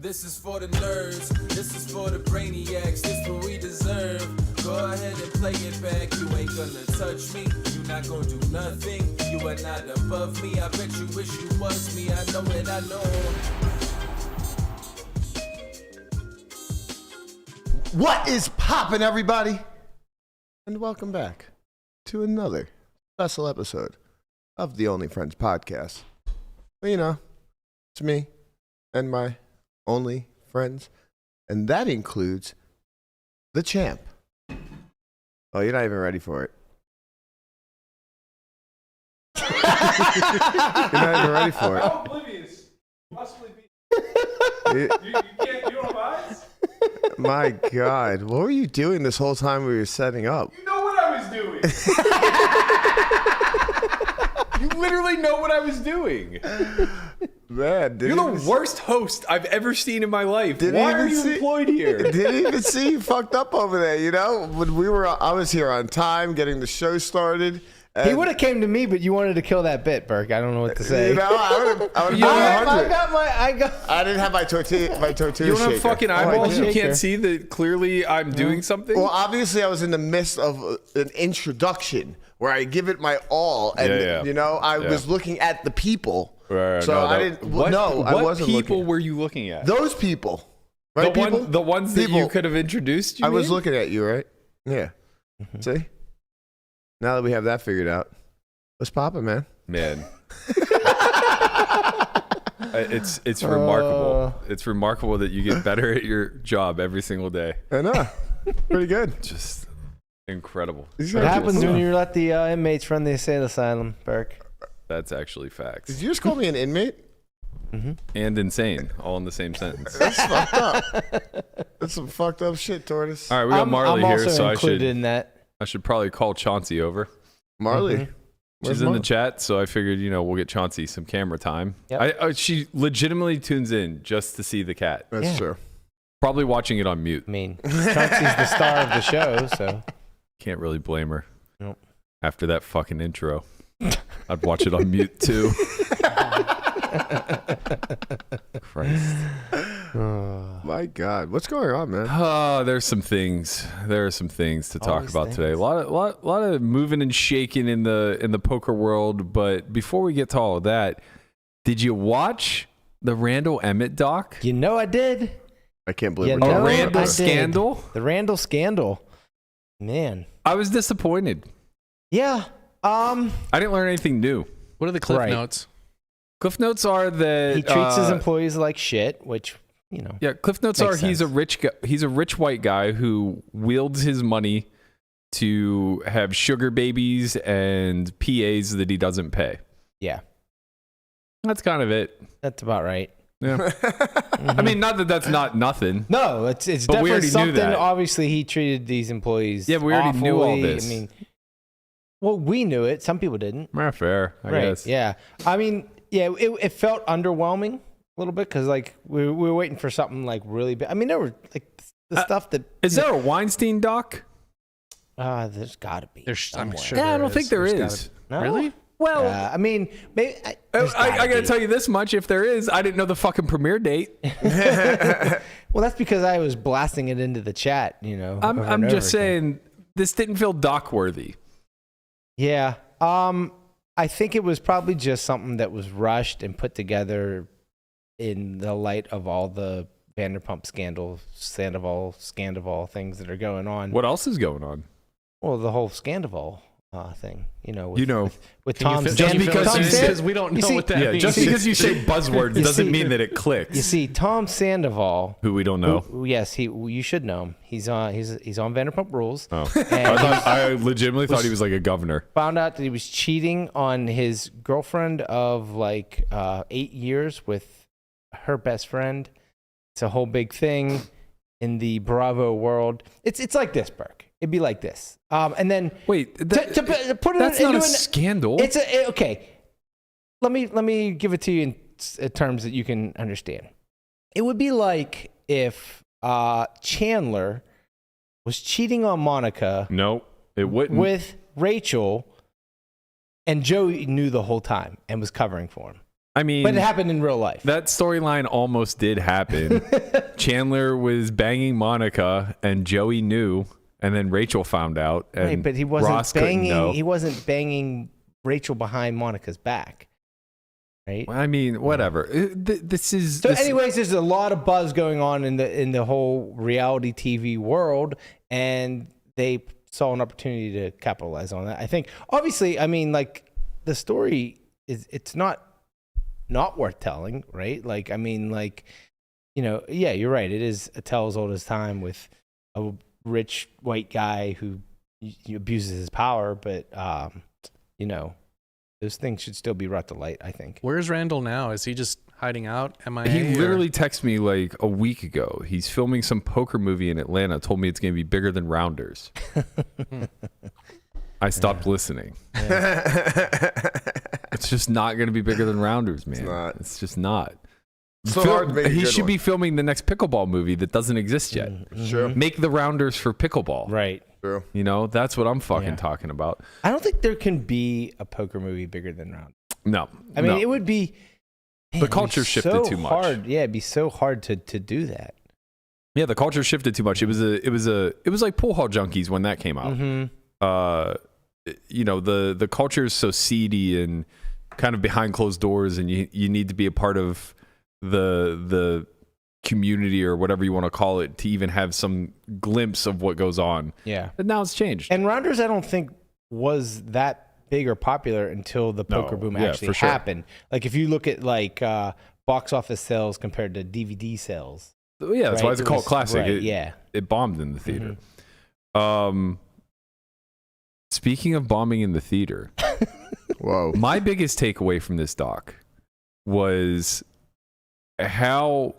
This is for the nerds, this is for the brainiacs, this what we deserve. Go ahead and play it back, you ain't gonna touch me, you not gonna do nothing, you are not above me, I bet you wish you was me, I know it, I know. What is poppin', everybody? And welcome back to another special episode of the Only Friends podcast. Well, you know, it's me and my only friends, and that includes the champ. Oh, you're not even ready for it. You're not even ready for it. How oblivious possibly be? You don't have eyes? My God, what were you doing this whole time we were setting up? You know what I was doing. You literally know what I was doing. Man, You're the worst host I've ever seen in my life. Why are you employed here? Didn't even see you fucked up over there, you know? When I was here on time, getting the show started. He would have came to me, but you wanted to kill that bit, Burke. I don't know what to say. You know, I would have I didn't have my tortilla You don't shaker. have fucking eyeballs? You shaker. can't see that clearly I'm doing something? Well, obviously, I was in the midst of an introduction where I give it my all, and you know, I was looking at the people. Right, so I didn't. I wasn't What people looking. were you looking at? Those people, right? The ones that you could have introduced. You was looking at you, right? Yeah. Mm-hmm. See. Now that we have that figured out, what's poppin', man? Man. It's remarkable. It's remarkable that you get better at your job every single day. I know. Pretty good. Just incredible. What happens when you let the inmates run the insane asylum, Burke? That's actually facts. Did you just call me an inmate? Mm-hmm. And insane, all in the same sentence. That's fucked up. That's some fucked up shit, Tortoise. All right, we got Marley I'm here, also so included in that. I should probably call Chauncey over. Marley. Mm-hmm. She's in the chat, so I figured, we'll get Chauncey some camera time. Yep. She legitimately tunes in just to see the cat. That's true. Probably watching it on mute. I mean, Chauncey's the star of the show, so. Can't really blame her. Nope. After that fucking intro, I'd watch it on mute too. Christ. My God, what's going on, man? There's some things. There are some things to talk Always about things. today. A lot of moving and shaking in the poker world. But before we get to all of that, did you watch the Randall Emmett doc? You know I did. I can't believe You we're know talking Randall about I this. did. scandal? The Randall scandal. Man. I was disappointed. Yeah. I didn't learn anything new. What are the cliff Right. notes? Cliff notes are that He treats his employees like shit, which, Yeah, Cliff notes Makes are he's a sense. rich guy. He's a rich white guy who wields his money to have sugar babies and PAs that he doesn't pay. yeah, That's kind of it. that's about right. Yeah. I mean, not that that's not nothing. No, it's But we definitely already knew something. that. Obviously, he treated these employees. Yeah, we already knew all awfully. this. I mean, well, we knew it. Some people didn't. Fair, I guess. Yeah. I mean, yeah, it felt underwhelming a little bit because like we were waiting for something like really big. I mean, there were like the stuff that Is there a Weinstein doc? there's got to be. There's, I'm somewhere. sure. Yeah, I there don't think there There's is. No? Really? Well, I mean, maybe. I got to tell you this much. If there is, I didn't know the fucking premiere date. Well, that's because I was blasting it into the chat. I'm just saying this didn't feel doc worthy. Yeah. I think it was probably just something that was rushed and put together in the light of all the Vanderpump Scandival things that are going on. What else is going on? Well, the whole Scandival thing, with Can you Tom fit- just can you because fill us in? you said- Because we don't you know see- what that Yeah, means. just because you say buzzwords You doesn't see- mean that it clicks. You see, Tom Sandoval, Who we don't know. yes, you should know him. He's on Vanderpump Rules. Oh. And I legitimately thought he was like a governor. found out that he was cheating on his girlfriend of like 8 years with her best friend. It's a whole big thing in the Bravo world. It's like this, Burke. It'd be like this. And then Wait, to put it that's into not a an- scandal. It's okay. Let me give it to you in terms that you can understand. It would be like if Chandler was cheating on Monica No, it wouldn't. with Rachel, and Joey knew the whole time and was covering for him. I mean, But it happened in real life. that storyline almost did happen. Chandler was banging Monica, and Joey knew, and then Rachel found out, and Right, but he Ross wasn't couldn't know. banging. He wasn't banging Rachel behind Monica's back. Right. I mean, whatever. This is. So, anyways, there's a lot of buzz going on in the whole reality TV world, and they saw an opportunity to capitalize on that. I think, obviously, I mean, like the story it's not worth telling, right? Like, I mean, like, you know, yeah, you're right. It is a tale as old as time with a rich white guy who abuses his power, but you know. Those things should still be brought to light, I think. Where's Randall now? Is he just hiding out? MIA? He literally texted me like a week ago. He's filming some poker movie in Atlanta. Told me it's going to be bigger than Rounders. I stopped listening. It's just not going to be bigger than Rounders, man. It's just not. So hard to make a he good should one. be filming the next pickleball movie that doesn't exist yet. Sure. Make the Rounders for pickleball. Right. True. You know, that's what I'm fucking Yeah. talking about. I don't think there can be a poker movie bigger than Round. No. I mean, no. it would be. The culture shifted so too much. Hard. Yeah, it'd be so hard to do that. Yeah, the culture shifted too much. It was like Pool Hall Junkies when that came out. You know, the culture is so seedy and kind of behind closed doors, and you need to be a part of the community or whatever you want to call it to even have some glimpse of what goes on. Yeah. But now it's changed. And Rounders, I don't think was that big or popular until the poker boom actually for sure. happened. Like if you look at like box office sales compared to DVD sales. Yeah, that's right? why it's a cult classic. Right, It bombed in the theater. Speaking of bombing in the theater, Whoa. my biggest takeaway from this doc was how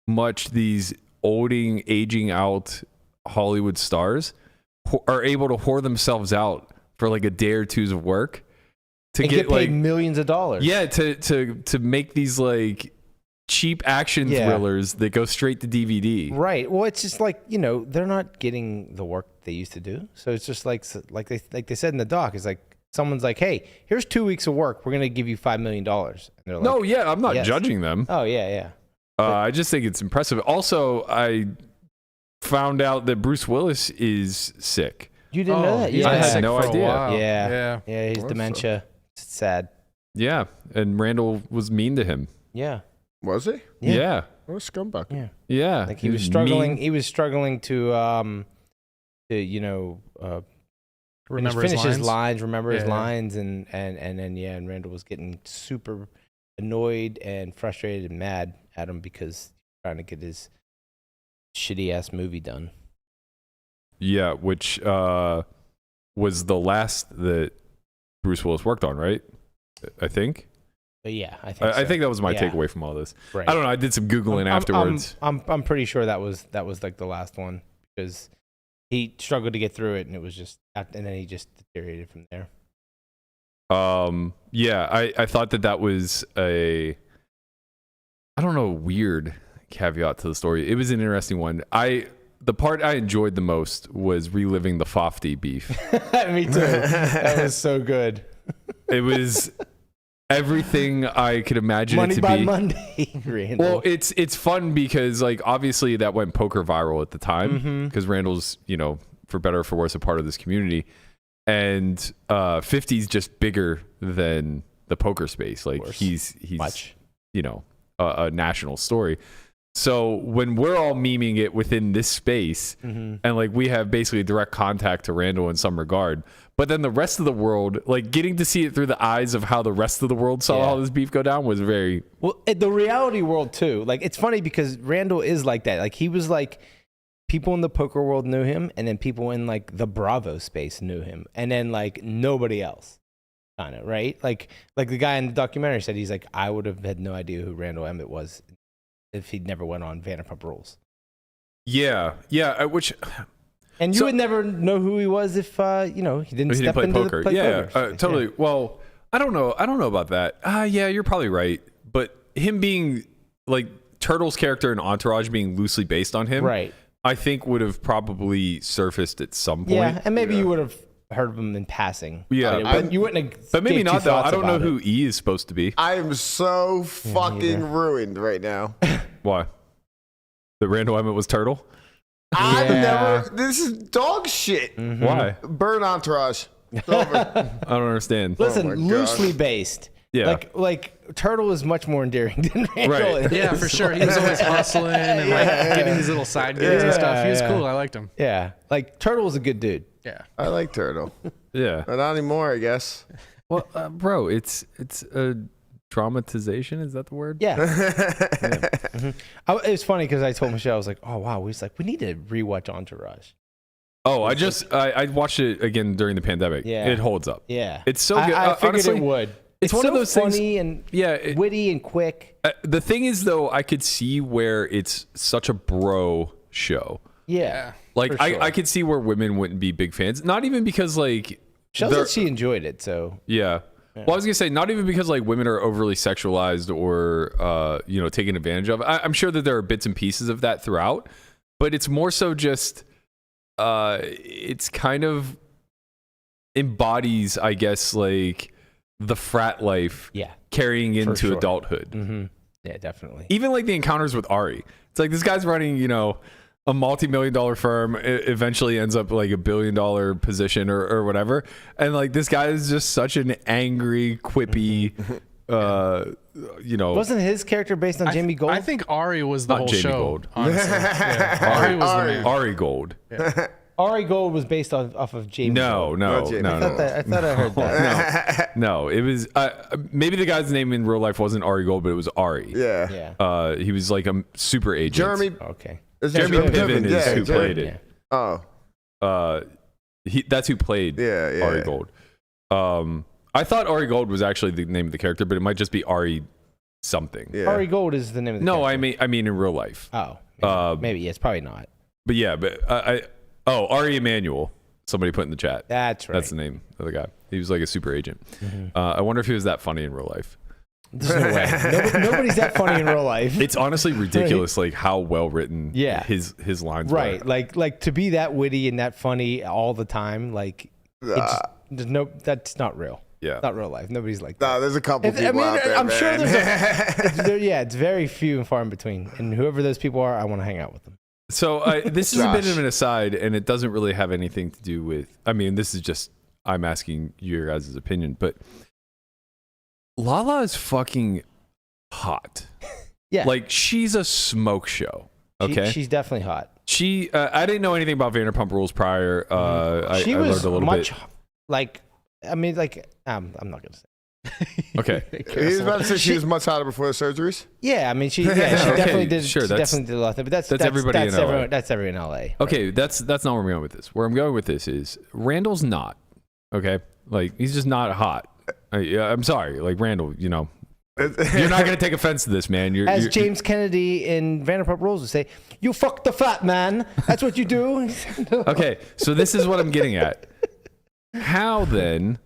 much these aging out Hollywood stars are able to whore themselves out for like a day or two's of work to and get paid like millions of dollars. yeah to make these like cheap action thrillers that go straight to DVD. Right. Well, it's just like, you know, they're not getting the work they used to do. So it's just like they said in the doc, it's like someone's like, hey, here's 2 weeks of work. We're going to give you $5 million. And they're like, No, yeah, I'm not yes. judging them. Oh, yeah, yeah. I just think it's impressive. Also, I found out that Bruce Willis is sick. You didn't know that? he's I been had sick no for a idea. while. Yeah. Yeah, he's Awesome. dementia. It's sad. Yeah, and Randall was mean to him. Yeah. Was he? Yeah, What a scumbag. Yeah. yeah. Like he was struggling. mean. He was struggling to you know, Remember finish his lines? lines, remember his Yeah. lines, and then and Randall was getting super annoyed and frustrated and mad at him because he's trying to get his shitty ass movie done. Yeah, which was the last that Bruce Willis worked on, right? I think. But yeah, I think I so. think that was my Yeah. takeaway from all this. Right. I don't know. I did some googling afterwards. I'm pretty sure that was like the last one because he struggled to get through it, and it was just, and then he just deteriorated from there. Yeah, I thought that was I don't know, weird caveat to the story. It was an interesting one. The part I enjoyed the most was reliving the Fofty beef. Me too. That was so good. It was everything I could imagine Money it to by be. Monday, Randall. Well, it's fun because like obviously that went poker viral at the time because Randall's, you know, for better or for worse, a part of this community, and 50's just bigger than the poker space. Like he's much, you know, a national story. So when we're all memeing it within this space, and like we have basically direct contact to Randall in some regard, but then the rest of the world, like getting to see it through the eyes of how the rest of the world saw all this beef go down was very well. The reality world too. Like it's funny because Randall is like that. Like he was like, people in the poker world knew him, and then people in like the Bravo space knew him, and then like nobody else, kind of right. Like the guy in the documentary said, he's like, I would have had no idea who Randall Emmett was if he'd never went on Vanderpump Rules. yeah. Which And you would never know who he was if you know he didn't step play into poker. the Yeah, poker space. totally. Yeah. Well, I don't know about that. Yeah, you're probably right. But him being like Turtle's character in Entourage being loosely based on him, Right. I think would have probably surfaced at some point. Yeah, and maybe you would have heard of him in passing. Yeah, you wouldn't have. But maybe gave two not though. thoughts I don't know about who it. E is supposed to be. I am so fucking either. ruined right now. Why? The Randall Emmett was Turtle? I've Yeah. never. This is dog shit. Why? Burn Entourage. It's over. I don't understand. Listen, my God. loosely based. Yeah. Like Turtle is much more endearing than Randall Right. is. Yeah, for sure. He was always hustling and like getting these little side gigs and stuff. He was Yeah. cool. I liked him. Yeah, like Turtle was a good dude. Yeah. I like Turtle. Yeah. But not anymore, I guess. Well, bro, it's a dramatization. Is that the word? Yeah. It was funny because I told Michelle, I was like, oh wow, we need to rewatch Entourage. Oh, I watched it again during the pandemic. Yeah. It holds up. Yeah, It's so good. I figured Honestly, it would. it's one so of those things- funny and Yeah. witty and quick. The thing is, though, I could see where it's such a bro show. Yeah, Like, for sure. I could see where women wouldn't be big fans. Not even because, like, Michelle they're- said she enjoyed it. So yeah. Well, I was gonna say not even because like women are overly sexualized or taken advantage of. I'm sure that there are bits and pieces of that throughout, but it's more so just it's kind of embodies, I guess, like the frat life yeah, carrying into sure. adulthood. yeah, definitely. Even like the encounters with Ari. It's like this guy's running, a multi-million-dollar firm, eventually ends up like $1 billion position or whatever. And like this guy is just such an angry, quippy, Wasn't his character based on Jamie Gold? I think Ari was the Not whole Jamie show. Gold. Honestly. Yeah. Ari was the man. Ari Gold. Ari Gold was based off of Jamie. No, Gold. no, Not Jamie. no, I no. thought I heard that. No, it was maybe the guy's name in real life wasn't Ari Gold, but it was Ari. Yeah. Yeah. He was like a super agent. Jeremy. Okay. Is it Jeremy Piven is Yeah, who Jeremy. played it. Oh. That's who played Yeah. Ari Gold. I thought Ari Gold was actually the name of the character, but it might just be Ari something. Yeah. Ari Gold is the name of the No, character. I mean in real life. Oh. Maybe. Yeah, it's probably not. But yeah, Ari Emanuel. Somebody put in the chat. That's right. That's the name of the guy. He was like a super agent. I wonder if he was that funny in real life. There's no way. Nobody's that funny in real life. It's honestly ridiculous, like how well written Yeah. his lines Right. were. Like to be that witty and that funny all the time, like that's not real. Yeah. Not real life. Nobody's like that. Nah, there's a couple people out there, I'm man. sure it's very few and far in between. And whoever those people are, I want to hang out with them. So this is a bit Josh. of an aside, and it doesn't really have anything to do with. I mean, this is just I'm asking your guys' opinion, but Lala is fucking hot. Yeah. Like she's a smoke show. Okay, She's definitely hot. she. I didn't know anything about Vanderpump Rules prior. I She learned was a little much bit. like, I mean, like, I'm not going to say. Okay. He was about to say she was much hotter before the surgeries. Yeah, I mean, she Okay, definitely did. sure, She that's- definitely did a lot of things. But that's everybody in LA. That's everyone in LA. Okay, that's not where I'm going with this. Where I'm going with this is Randall's not. Okay, like he's just not hot. I'm sorry, like Randall. You're not gonna take offense to this, man. As you're, James Kennedy in Vanderpump Rules would say, "You fuck the fat man. That's what you do." Okay, so this is what I'm getting at. How then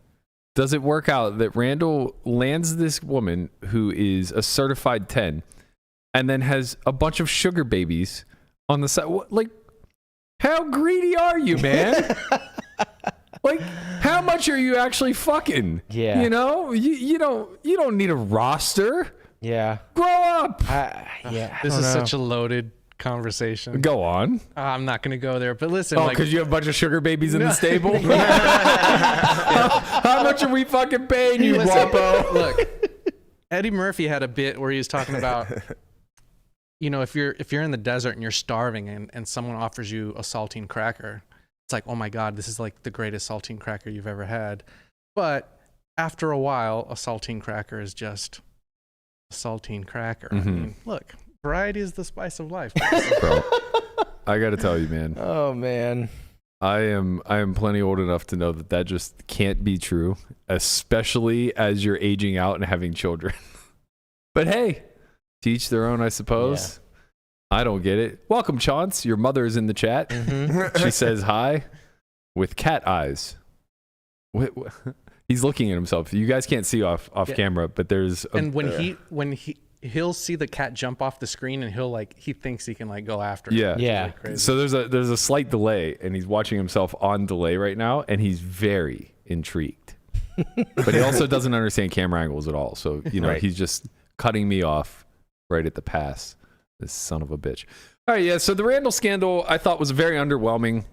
does it work out that Randall lands this woman who is a certified 10 and then has a bunch of sugar babies on the side? Like, how greedy are you, man? Like, how much are you actually fucking? Yeah. You know, you don't need a roster. Yeah. Grow up. Yeah. This is such a loaded conversation. Go on. I'm not going to go there, but listen. Oh, like, because you have a bunch of sugar babies in the stable? How much are we fucking paying you, guapo? Look, Eddie Murphy had a bit where he was talking about, if you're in the desert and you're starving and someone offers you a saltine cracker, it's like, oh my God, this is like the greatest saltine cracker you've ever had. But after a while, a saltine cracker is just a saltine cracker. I mean, look, variety is the spice of life. Bro, I got to tell you, man. Oh man. I am plenty old enough to know that just can't be true, especially as you're aging out and having children. But hey, to each their own, I suppose. Yeah. I don't get it. Welcome, Chance. Your mother is in the chat. Mm-hmm. She says hi with cat eyes. He's looking at himself. You guys can't see off camera, but there's and when he he'll see the cat jump off the screen and he thinks he can like go after it. Yeah. Which is, Yeah. like, crazy. So there's a slight delay, and he's watching himself on delay right now, and he's very intrigued. But he also doesn't understand camera angles at all. So Right. he's just cutting me off right at the pass. This son of a bitch. All right, yeah. So the Randall scandal I thought was very underwhelming.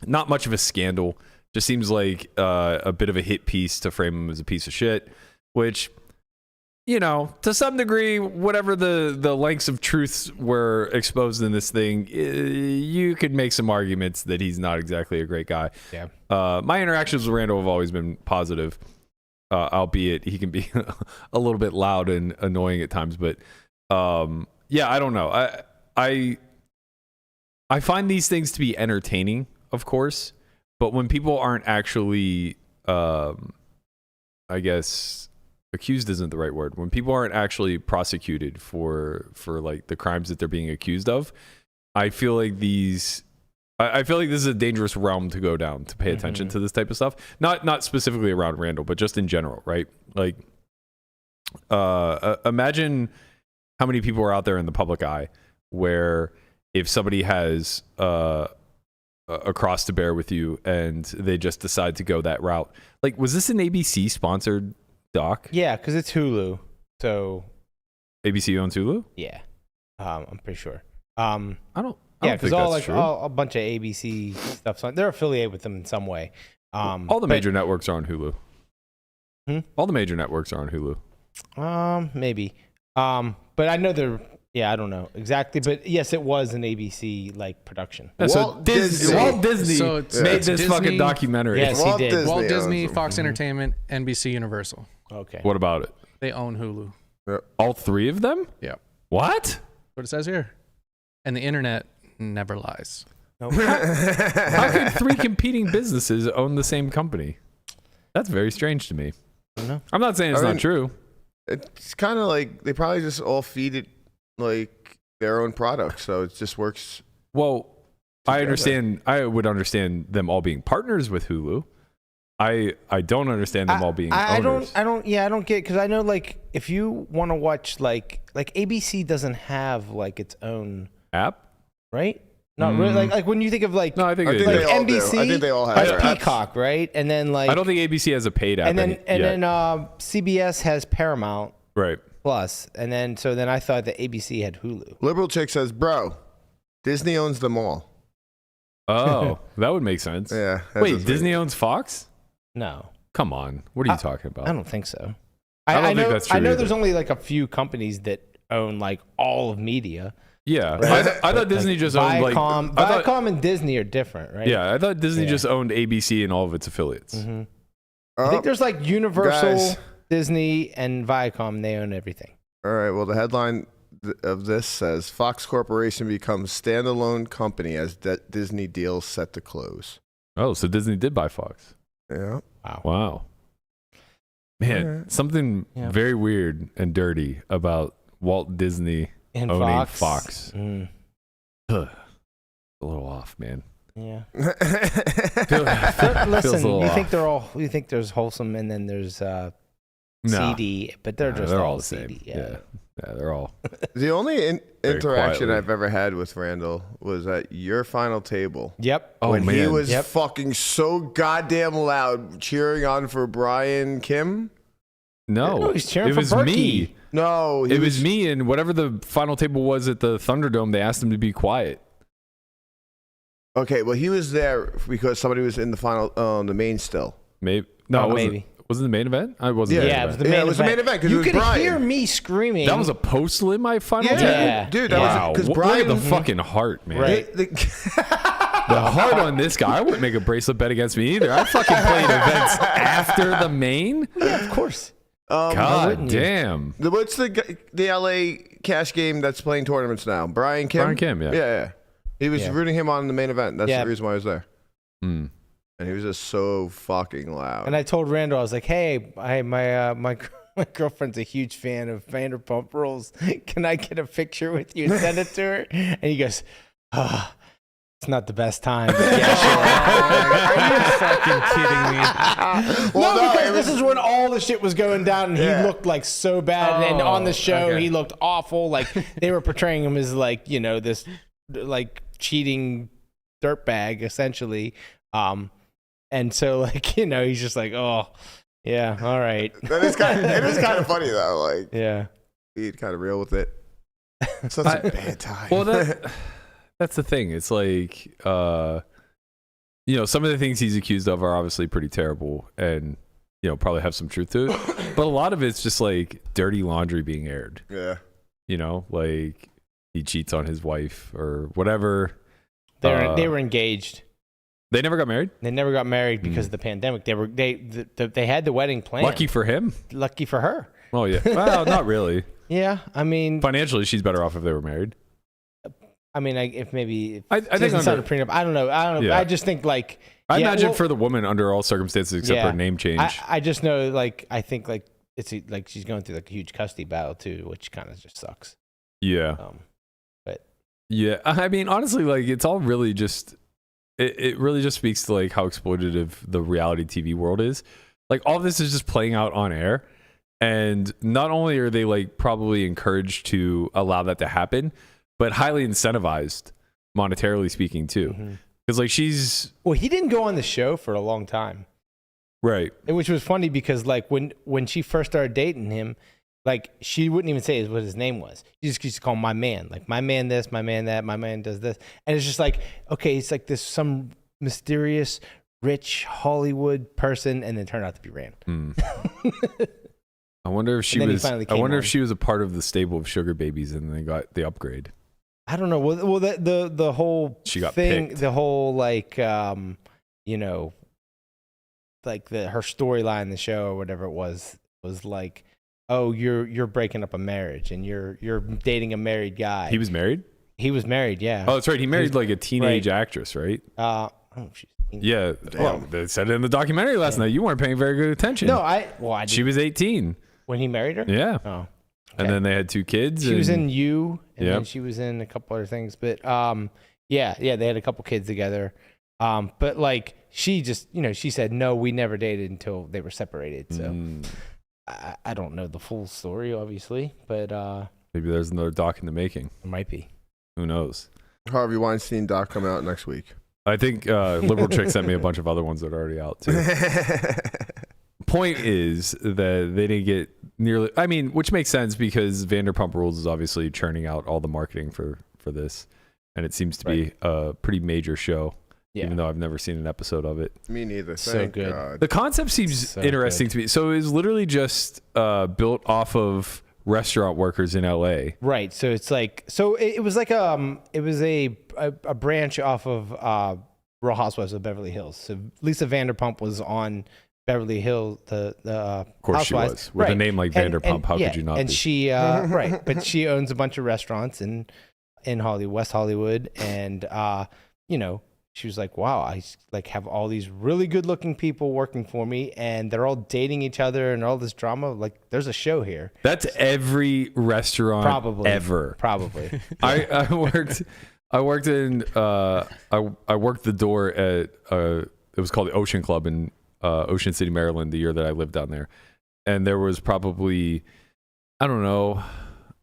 Not much of a scandal. Just seems like a bit of a hit piece to frame him as a piece of shit, which, to some degree, whatever the lengths of truths were exposed in this thing, you could make some arguments that he's not exactly a great guy. Yeah. My interactions with Randall have always been positive, albeit he can be a little bit loud and annoying at times. But yeah, I don't know. I find these things to be entertaining, of course, but when people aren't actually, I guess, accused isn't the right word. When people aren't actually prosecuted for like the crimes that they're being accused of, I feel like this is a dangerous realm to go down, to pay attention to this type of stuff. Not specifically around Randall, but just in general, right? Like, imagine how many people are out there in the public eye where if somebody has a cross to bear with you and they just decide to go that route. Like, was this an ABC sponsored doc? Yeah, because it's Hulu. So ABC owns Hulu? yeah, I'm pretty sure. I don't Yeah, because think that's true. a bunch of ABC stuff's on. They're affiliated with them in some way. All the major networks are on Hulu. All the major networks are on Hulu. Maybe. But I know they're. Yeah, I don't know exactly, but yes, it was an ABC like production. Yeah, so Walt Disney. Walt Disney So it's- made it's this Disney- fucking documentary. Yes, he Walt did. Disney Walt owns Disney, them. Fox Entertainment, NBC Universal. Okay. What about it? They own Hulu. All three of them? Yeah. What? What it says here. And the internet never lies. Nope. How could three competing businesses own the same company? That's very strange to me. I don't know. I'm not saying it's I not mean- true. It's kind of like they probably just all feed it like their own product, so it just works. Well, I together. understand. I would understand them all being partners with Hulu. I don't understand them all being owners. I don't get it because I know like if you want to watch like ABC doesn't have like its own App? right. Not really like when you think of like No, I think I they think do. they all do. NBC I think they all have has their apps. Peacock, right? And then like I don't think ABC has a paid app. and then yet. CBS has Paramount Right. Plus, and then I thought that ABC had Hulu. Liberal chick says, "Bro, Disney owns them all." Oh, that would make sense. Yeah. that's Wait, what's Disney owns Fox? No, Come on. What are you talking about? I don't think so. I don't think know, that's true I know either. there's only like a few companies that own like all of media. Yeah. Right. I thought Disney just owned like Viacom and Disney are different, right? Yeah, I thought Disney Yeah. just owned ABC and all of its affiliates. Mm-hmm. Oh, I think there's like Universal, guys. Disney, and Viacom. They own everything. All right. Well, the headline of this says Fox Corporation becomes standalone company as Disney deals set to close. Oh, so Disney did buy Fox. Yeah. Wow. Man, Alright. something Yeah. very weird and dirty about Walt Disney And owning Fox. Fox. Mm, Ugh. A little off, man. yeah. Feels a Listen, little you off. think they're all? You think there's wholesome, and then there's No. CD, but they're No, just they're all the same. CD. Yeah, they're all. The only Very interaction quietly. I've ever had with Randall was at your final table. Yep. Oh, when he man. was Yep. fucking so goddamn loud cheering on for Brian Kim. No, he's cheering it for was Berkey. me. No, It was me, and whatever the final table was at the Thunderdome, they asked him to be quiet. Okay, well, he was there because somebody was in the final, the main still. Maybe no, Oh, it wasn't. maybe. Was it the main event? I wasn't. Yeah. the main Yeah, it was event. the main it was the main event 'cause it you was could Brian. hear me screaming. That was a postal in my final Yeah, table. dude, that Wow, was because Look Brian. at the fucking heart, man. Right. The heart on this guy. I wouldn't make a bracelet bet against me either. I fucking played events after the main. Yeah, of course. God wouldn't you? damn. What's the LA cash game that's playing tournaments now? Brian Kim. Brian Kim, yeah. Yeah. He was Yeah. rooting him on in the main event. That's Yeah. the reason why I was there. Hmm. And he was just so fucking loud. And I told Randall, I was like, "Hey, my girlfriend's a huge fan of Vanderpump Rules. Can I get a picture with you and send it to her?" And he goes, it's not the best time. But yeah, sure. Are you fucking kidding me? Well, no, because it this was- is when all the shit was going down, and Yeah. he looked like so bad. And on the show, okay. he looked awful. Like they were portraying him as like this like cheating dirtbag essentially. And so like he's just like, oh yeah, all right, it is kind of funny though. Like yeah. being kind of real with it. Such a bad time. Well, that's the thing. It's like, some of the things he's accused of are obviously pretty terrible and, probably have some truth to it. But a lot of it's just like dirty laundry being aired. yeah. Like he cheats on his wife or whatever. They were engaged. They never got married? They never got married because of the pandemic. They had the wedding planned. Lucky for him. Lucky for her. Oh, yeah. Well, not really. Yeah, I mean, Financially, she's better off if they were married. I think I she think doesn't sign under- a prenup. I don't know. Yeah. I just think like I yeah, imagine well, for the woman under all circumstances except for a name change. I just know like I think like it's like she's going through like a huge custody battle too, which kind of just sucks. Yeah. But Yeah. I mean, honestly, like it's all really just, it really just speaks to like how exploitative the reality TV world is. Like all of this is just playing out on air. And not only are they like probably encouraged to allow that to happen, but highly incentivized monetarily speaking too. Because like he didn't go on the show for a long time. right. Which was funny because like when she first started dating him, like she wouldn't even say what his name was. She just used to call him my man. Like my man this, my man that, my man does this. And it's just like, okay, it's like this some mysterious rich Hollywood person, and then turned out to be Rand. I wonder if she And then he was. finally I came wonder if on. she was a part of the stable of sugar babies, and they got the upgrade. I don't know. Well, the whole She got thing, picked. the whole like like her storyline in the show or whatever it was like, oh, you're breaking up a marriage and you're dating a married guy. He was married. He was married, yeah. Oh, that's right. He married like a teenage actress, right? Oh, she's Yeah. Well, they said it in the documentary last night. You weren't paying very good attention. No, I did. She was 18. When he married her. Yeah. Oh. And then they had 2 kids. She was in You, and Yep. then she was in a couple other things. But yeah, they had a couple kids together. But like she just, she said no, we never dated until they were separated. So I don't know the full story, obviously, but Maybe there's another doc in the making. it might be. Who knows? Harvey Weinstein doc coming out next week. I think Liberal Chick sent me a bunch of other ones that are already out too. Point is that they didn't get nearly. I mean, which makes sense because Vanderpump Rules is obviously churning out all the marketing for this, and it seems to be a pretty major show. Yeah. Even though I've never seen an episode of it. Me neither. So Thank good. God. The concept seems So interesting good. to me. So it was literally just built off of restaurant workers in LA. Right. So it's like it was like it was a branch off of Real Housewives of Beverly Hills. So Lisa Vanderpump was on Beverly Hills, the Of course Housewives. she was. With a name like Vanderpump, how could you not and be? she right, but she owns a bunch of restaurants in Hollywood, West Hollywood, and she was like, wow, I like have all these really good looking people working for me, and they're all dating each other and all this drama. Like, there's a show here. That's every restaurant Probably ever. Probably. I worked the door at it was called the Ocean Club in Ocean City, Maryland, the year that I lived down there. And there was probably, I don't know,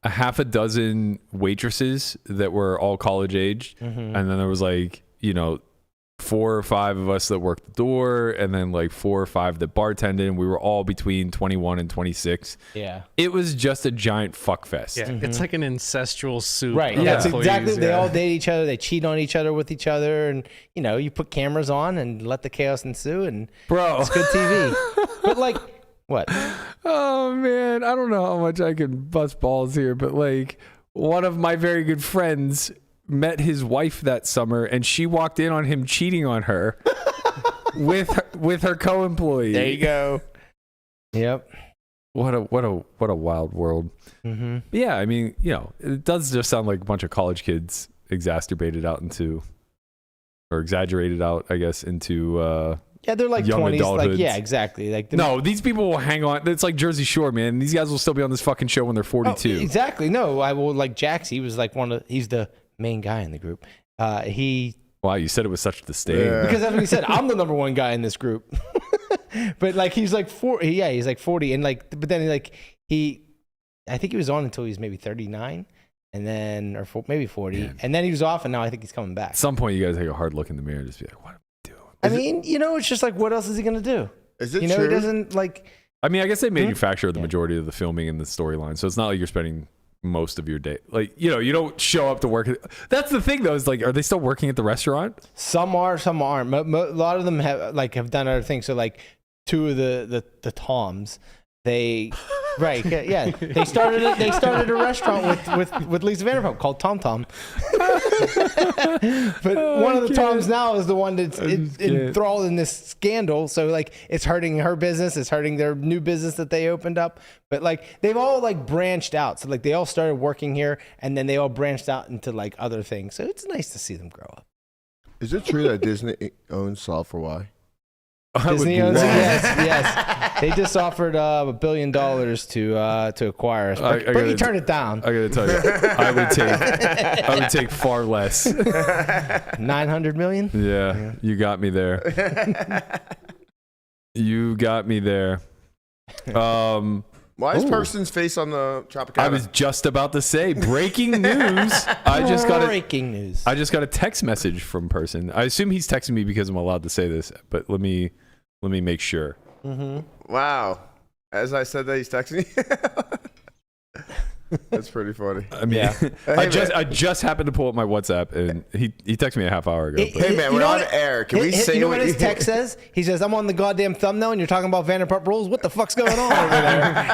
a half a dozen waitresses that were all college aged. And then there was like, 4 or 5 of us that worked the door, and then like 4 or 5 that bartended, and we were all between 21 and 26. Yeah. It was just a giant fuck fest. Yeah, it's like an incestual soup. Right. of That's employees, exactly. They yeah. all date each other. They cheat on each other with each other, and you put cameras on and let the chaos ensue, and Bro. it's good TV. But like, what? Oh man, I don't know how much I can bust balls here, but like one of my very good friends met his wife that summer, and she walked in on him cheating on her with her co-employee. There you go. Yep. What a wild world. Mm-hmm. But yeah, I mean, it does just sound like a bunch of college kids exaggerated out, I guess, into Yeah, they're like Young 20s. Like, adulthoods. yeah, exactly. Like no, these people will hang on. It's like Jersey Shore, man. These guys will still be on this fucking show when they're 42. Oh, exactly. No, I will like Jax. He was like he's the main guy in the group. He Wow, you said it with such disdain. Yeah. Because that's what he said. I'm the number one guy in this group. But like he's like 40. Yeah, he's like 40, and like, but then like I think he was on until he was maybe 39, and then maybe 40, and then he was off, and now I think he's coming back. At some point, you got to take a hard look in the mirror and just be like, "What am I doing?" I mean, it's just like, what else is he gonna do? Is it true? true? He doesn't like. I mean, I guess they manufacture the majority of the filming and the storyline, so it's not like you're spending most of your day. Like, you don't show up to work. That's the thing, though. Is like, are they still working at the restaurant? Some are, some aren't. A lot of them have done other things. So like, two of the Toms, they right, yeah, they started a restaurant with Lisa Vanderpump called Tom Tom. But one of the Toms now is the one that's enthralled in this scandal. So like, it's hurting her business. It's hurting their new business that they opened up. But like, they've all like branched out. So like, they all started working here, and then they all branched out into like other things. So it's nice to see them grow up. Is it true that Disney owns Solve for Why? Disney owns it. Yes. They just offered $1 billion to acquire us. Berkey turned it down. I gotta tell you, I would take far less. 900 million. Yeah, you got me there. You got me there. Why is Person's face on the Tropicana? I was just about to say breaking news. Breaking news. I just got a text message from Person. I assume he's texting me because I'm allowed to say this, but let me make sure. Mm-hmm. Wow. As I said that, he's texting me. That's pretty funny. I mean, Yeah. I just happened to pull up my WhatsApp, and he texted me a half hour ago. Hey man, we're on air. Can we say what his text says? He says, "I'm on the goddamn thumbnail, and you're talking about Vanderpump Rules. What the fuck's going on over there?"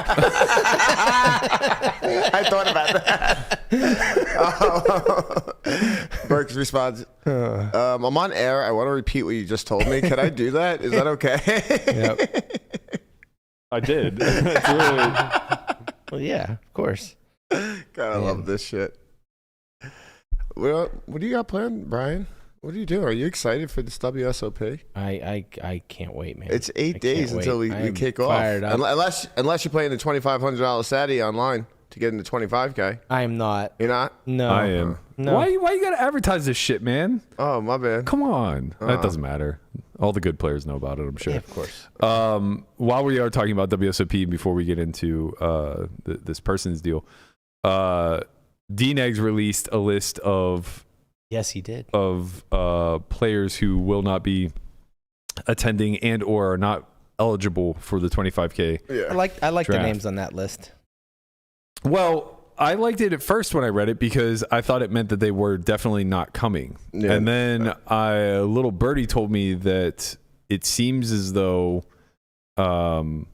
I thought about that. Burke's response. I'm on air. I want to repeat what you just told me. Can I do that? Is that okay? Yep. I did. It's really... Well, yeah, of course. God, I love this shit. Well, what do you got planned, Brian? What are you doing? Are you excited for this WSOP? I can't wait, man. It's 8 days until we kick off. Unless you're playing the $2,500 Saturday online to get into 25K. I am not. You're not? No. I am. No. Why you gotta advertise this shit, man? Oh, my bad. Come on. That doesn't matter. All the good players know about it, I'm sure. Yeah, of course. While we are talking about WSOP, before we get into this Person's deal, D-Negs released a list of Yes, he did. Of players who will not be attending and or are not eligible for the 25K. Yeah. I like the draft. names on that list. Well, I liked it at first when I read it because I thought it meant that they were definitely not coming. Yeah. And then a little birdie told me that it seems as though the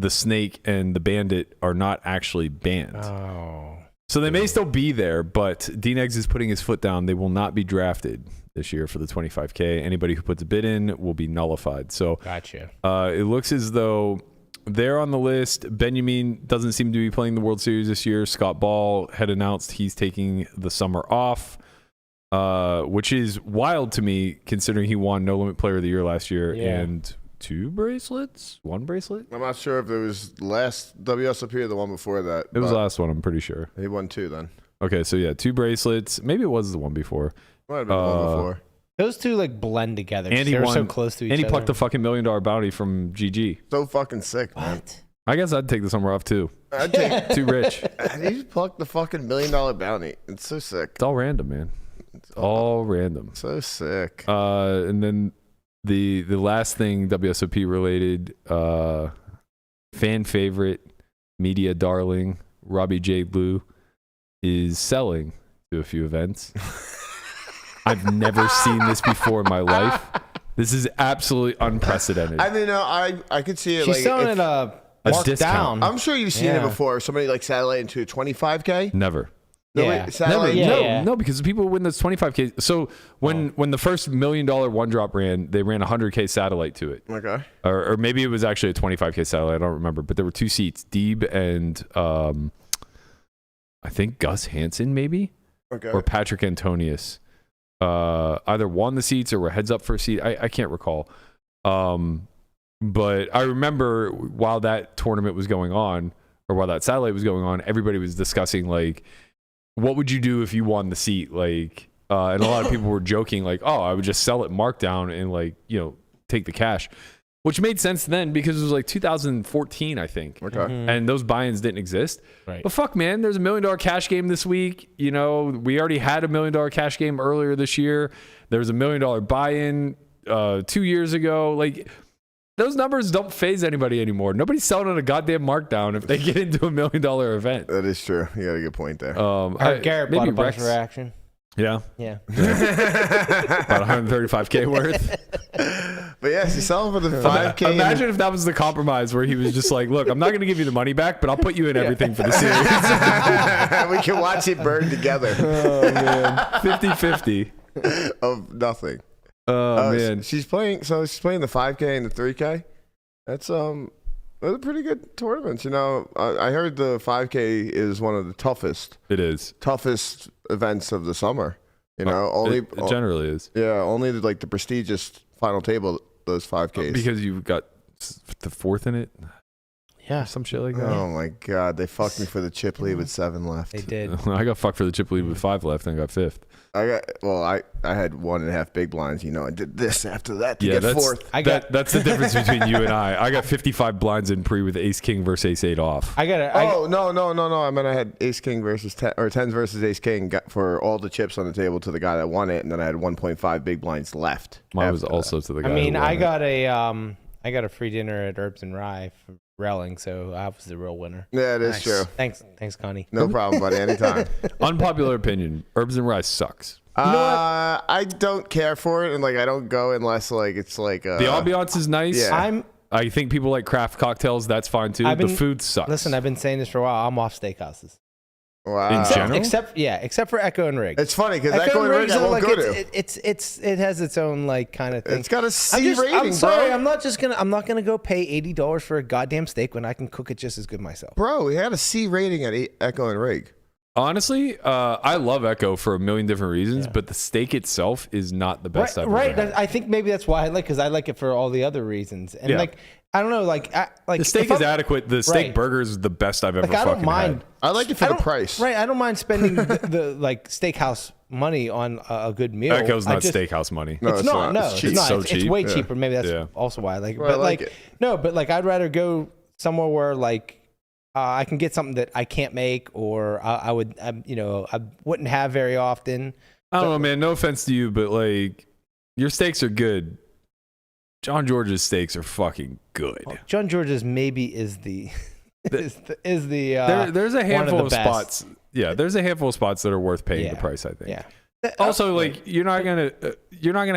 Snake and the Bandit are not actually banned. Oh. So they may still be there, but D-Negs is putting his foot down. They will not be drafted this year for the 25K. Anybody who puts a bid in will be nullified. So Gotcha. It looks as though they're on the list. Benjamin doesn't seem to be playing the World Series this year. Scott Ball had announced he's taking the summer off, which is wild to me considering he won No Limit Player of the Year last year and 2 bracelets? 1 bracelet? I'm not sure if it was last WSOP or the one before that. It was the last one, I'm pretty sure. He won 2 then. Okay, so yeah, 2 bracelets. Maybe it was the one before. Might have been the one before. Those two like blend together. And he They're won, so close to each other. and he plucked a fucking $1 million bounty from GG. So fucking sick, man. What? I guess I'd take the summer off too. I'd take, Too rich. he just plucked the fucking $1 million bounty. It's so sick. It's all random, man. It's all random. So sick. And then the last thing WSOP related, fan favorite, media darling, Robbi J. Lou is selling to a few events. I've never seen this before in my life. This is absolutely unprecedented. I mean, I could see it. She's like, selling if, it a marked discount. down. I'm sure you've seen it before. Somebody like satellite into a 25K. Never. Yeah. Satellite, Yeah. No, because the people who win this 25K. So when the first $1 million one drop ran, they ran 100K satellite to it. Okay. Or maybe it was actually a 25K satellite. I don't remember. But there were 2 seats, Deeb and I think Gus Hansen maybe, Okay. or Patrick Antonius. Either won the seats or were heads up for a seat. I can't recall. But I remember while that tournament was going on, or while that satellite was going on, everybody was discussing like, what would you do if you won the seat? Like, And a lot of people were joking like, oh, I would just sell it markdown and like, take the cash, which made sense then because it was like 2014, I think. Okay. And those buy-ins didn't exist. Right. But fuck, man, there's $1 million cash game this week. We already had $1 million cash game earlier this year. There was $1 million buy-in 2 years ago. Like, those numbers don't phase anybody anymore. Nobody's selling on a goddamn markdown if they get into $1 million event. That is true. You got a good point there. Garrett bought a bunch Rex. of reaction. Yeah. Yeah. About $135K worth. But yeah, she's selling for the 5K. Imagine if that was the compromise where he was just like, look, I'm not going to give you the money back, but I'll put you in everything for the series. We can watch it burn together. Oh, man. 50-50. Of nothing. Oh, man. She's playing the 5K and the 3K. Those are pretty good tournaments. I heard the 5K is one of the toughest. It is. Toughest events of the summer. It generally is. Yeah, only the prestigious final table, those 5Ks. Because you've got the fourth in it. Yeah. Or some shit like that. Oh my God, they fucked me for the chip lead with 7 left. They did. I got fucked for the chip lead with 5 left and got 5th. I had 1.5 big blinds. I did this after that to get fourth. That's the difference between you and I. I got 55 blinds in pre with ace king versus ace 8 off. No. I mean, I had ace king versus 10 or 10s versus ace king for all the chips on the table to the guy that won it, and then I had 1.5 big blinds left. Mine was also to the guy. I mean, who won I got a free dinner at Herbs and Rye for Relling, so I was the real winner. Yeah, it is true. Thanks, Connie. No problem, buddy. Anytime. Unpopular opinion: Herbs and Rye sucks. I don't care for it, and I don't go unless it's like the ambiance is nice. Yeah. I think people like craft cocktails. That's fine too. The food sucks. Listen, I've been saying this for a while. I'm off steakhouses. Wow. In general, except for Echo and Rig. It's funny because Echo and Rig I won't go to. It has its own kind of thing. It's got a C rating, I'm sorry, bro. I'm not gonna go pay $80 for a goddamn steak when I can cook it just as good myself. Bro, we had a C rating at Echo and Rig. Honestly, I love Echo for a million different reasons, but the steak itself is not the best I've ever had. I think maybe that's why I like, because I like it for all the other reasons. And I don't know, the steak is adequate. The steak burger is the best I've ever fucking had. I like it for the price. Right, I don't mind spending the steakhouse money on a good meal. Echo's not steakhouse money. No, it's not. No, it's cheap. it's not. So It's cheap. way cheaper. Maybe that's also why I like it. Well, But I like it. no, but I'd rather go somewhere where I can get something that I can't make, or I wouldn't have very often. I don't know, man. No offense to you, but your steaks are good. John George's steaks are fucking good. Well, John George's maybe is the there's a handful of spots. Yeah, there's a handful of spots that are worth paying the price, I think. Yeah. Also, you're not gonna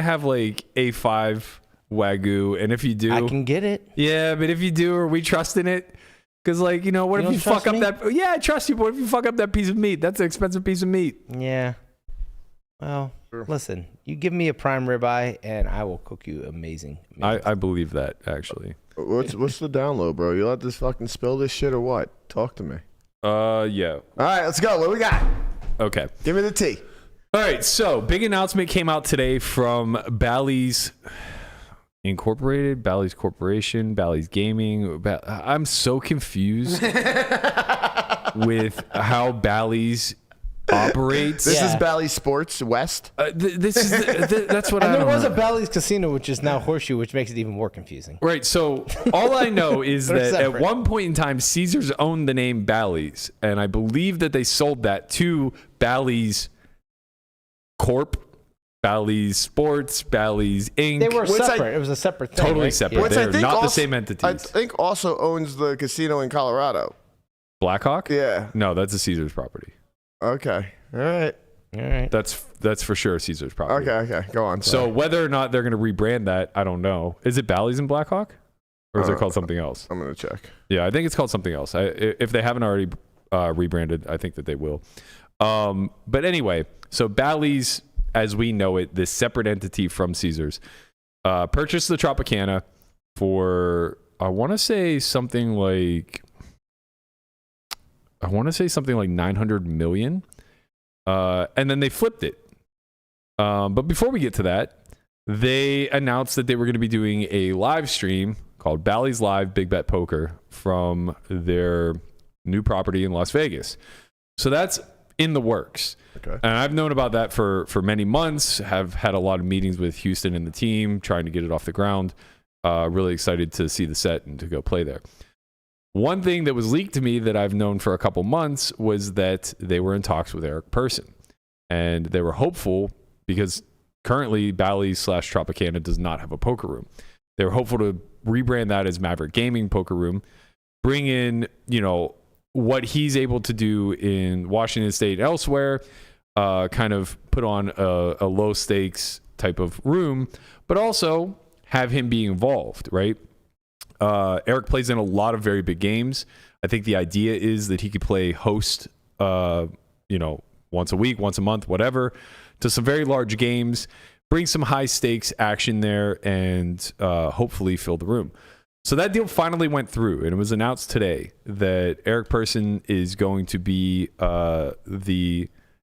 have A5 Wagyu, and if you do, I can get it. Yeah, but if you do, are we trusting it? Because what if you fuck up that? Yeah, I trust you, but what if you fuck up that piece of meat? That's an expensive piece of meat. Yeah. Well, listen, you give me a prime ribeye, and I will cook you amazing. I believe that, actually. What's the download, bro? You let this fucking spill this shit or what? Talk to me. Yeah. All right, let's go. What do we got? Okay. Give me the tea. All right, so big announcement came out today from Bally's Incorporated, Bally's Corporation, Bally's Gaming. I'm so confused with how Bally's operates. This is Bally Sports West. This is that's what and I there don't was know. a Bally's Casino, which is now Horseshoe, which makes it even more confusing. Right. So all I know is that separate. at one point in time, Caesars owned the name Bally's, and I believe that they sold that to Bally's Corp, Bally's Sports, Bally's Inc. They were separate. It was a separate thing. Totally right? separate. Yeah. Which I They're think not the also- same I entities. think also owns the casino in Colorado. Blackhawk? Yeah. No, that's a Caesars property. Okay. All right. All right. That's for sure Caesars property. Okay. Go on. So whether or not they're going to rebrand that, I don't know. Is it Bally's and Blackhawk? Or is it called something else? I'm going to check. Yeah, I think it's called something else. If they haven't already rebranded, I think that they will. But anyway, so Bally's, as we know it, this separate entity from Caesars, purchased the Tropicana for, I want to say something like $900 million. And then they flipped it. But before we get to that, they announced that they were going to be doing a live stream called Bally's Live Big Bet Poker from their new property in Las Vegas. So that's in the works. Okay. And I've known about that for many months, have had a lot of meetings with Houston and the team trying to get it off the ground. Really excited to see the set and to go play there. One thing that was leaked to me that I've known for a couple months was that they were in talks with Eric Persson. And they were hopeful because currently Bally / Tropicana does not have a poker room. They were hopeful to rebrand that as Maverick Gaming Poker Room, bring in, what he's able to do in Washington State and elsewhere, kind of put on a low stakes type of room, but also have him be involved, right? Eric plays in a lot of very big games. I think the idea is that he could play host, once a week, once a month, whatever, to some very large games, bring some high stakes action there, and hopefully fill the room. So that deal finally went through, and it was announced today that Eric Persson is going to be the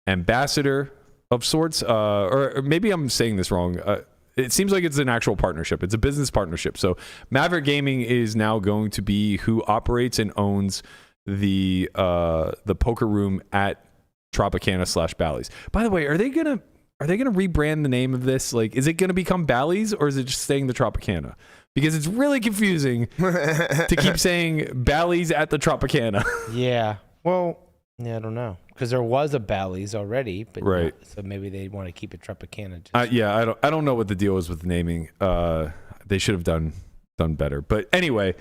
ambassador of sorts, or maybe I'm saying this wrong. It seems like it's an actual partnership. It's a business partnership. So Maverick Gaming is now going to be who operates and owns the poker room at Tropicana / Bally's. By the way, are they gonna rebrand the name of this? Like, is it gonna become Bally's or is it just staying the Tropicana? Because it's really confusing to keep saying Bally's at the Tropicana. Yeah. Well, yeah, I don't know. Because there was a Bally's already, but right. So maybe they want to keep it Tropicana. I don't know what the deal is with naming. They should have done better. But anyway,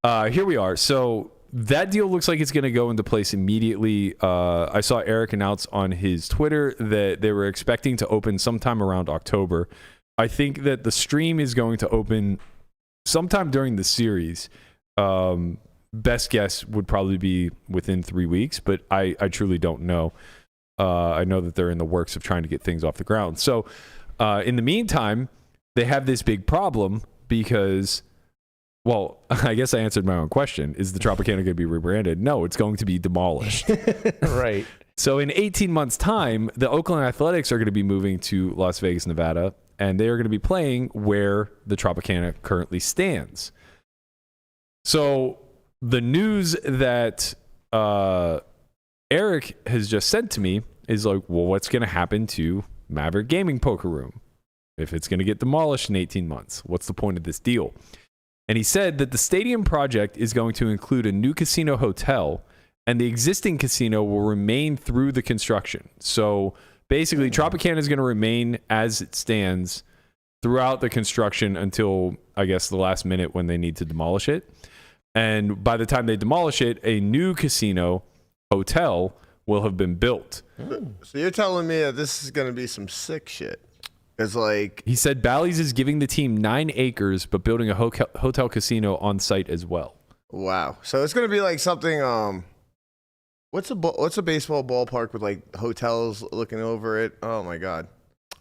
here we are. So that deal looks like it's going to go into place immediately. I saw Eric announce on his Twitter that they were expecting to open sometime around October. I think that the stream is going to open sometime during the series. Best guess would probably be within 3 weeks, but I truly don't know. I know that they're in the works of trying to get things off the ground. So in the meantime, they have this big problem because, well, I guess I answered my own question. Is the Tropicana going to be rebranded? No, it's going to be demolished. Right. So in 18 months' time, the Oakland Athletics are going to be moving to Las Vegas, Nevada, and they are going to be playing where the Tropicana currently stands. So the news that Eric has just said to me is like, well, what's going to happen to Maverick Gaming Poker Room if it's going to get demolished in 18 months? What's the point of this deal? And he said that the stadium project is going to include a new casino hotel, and the existing casino will remain through the construction. So basically, Tropicana is going to remain as it stands throughout the construction until, I guess, the last minute when they need to demolish it. And by the time they demolish it, a new casino hotel will have been built. So you're telling me that this is going to be some sick shit? It's like, he said Bally's is giving the team 9 acres, but building a hotel casino on site as well. wow. So it's going to be like something. What's a baseball ballpark with like hotels looking over it? Oh my God.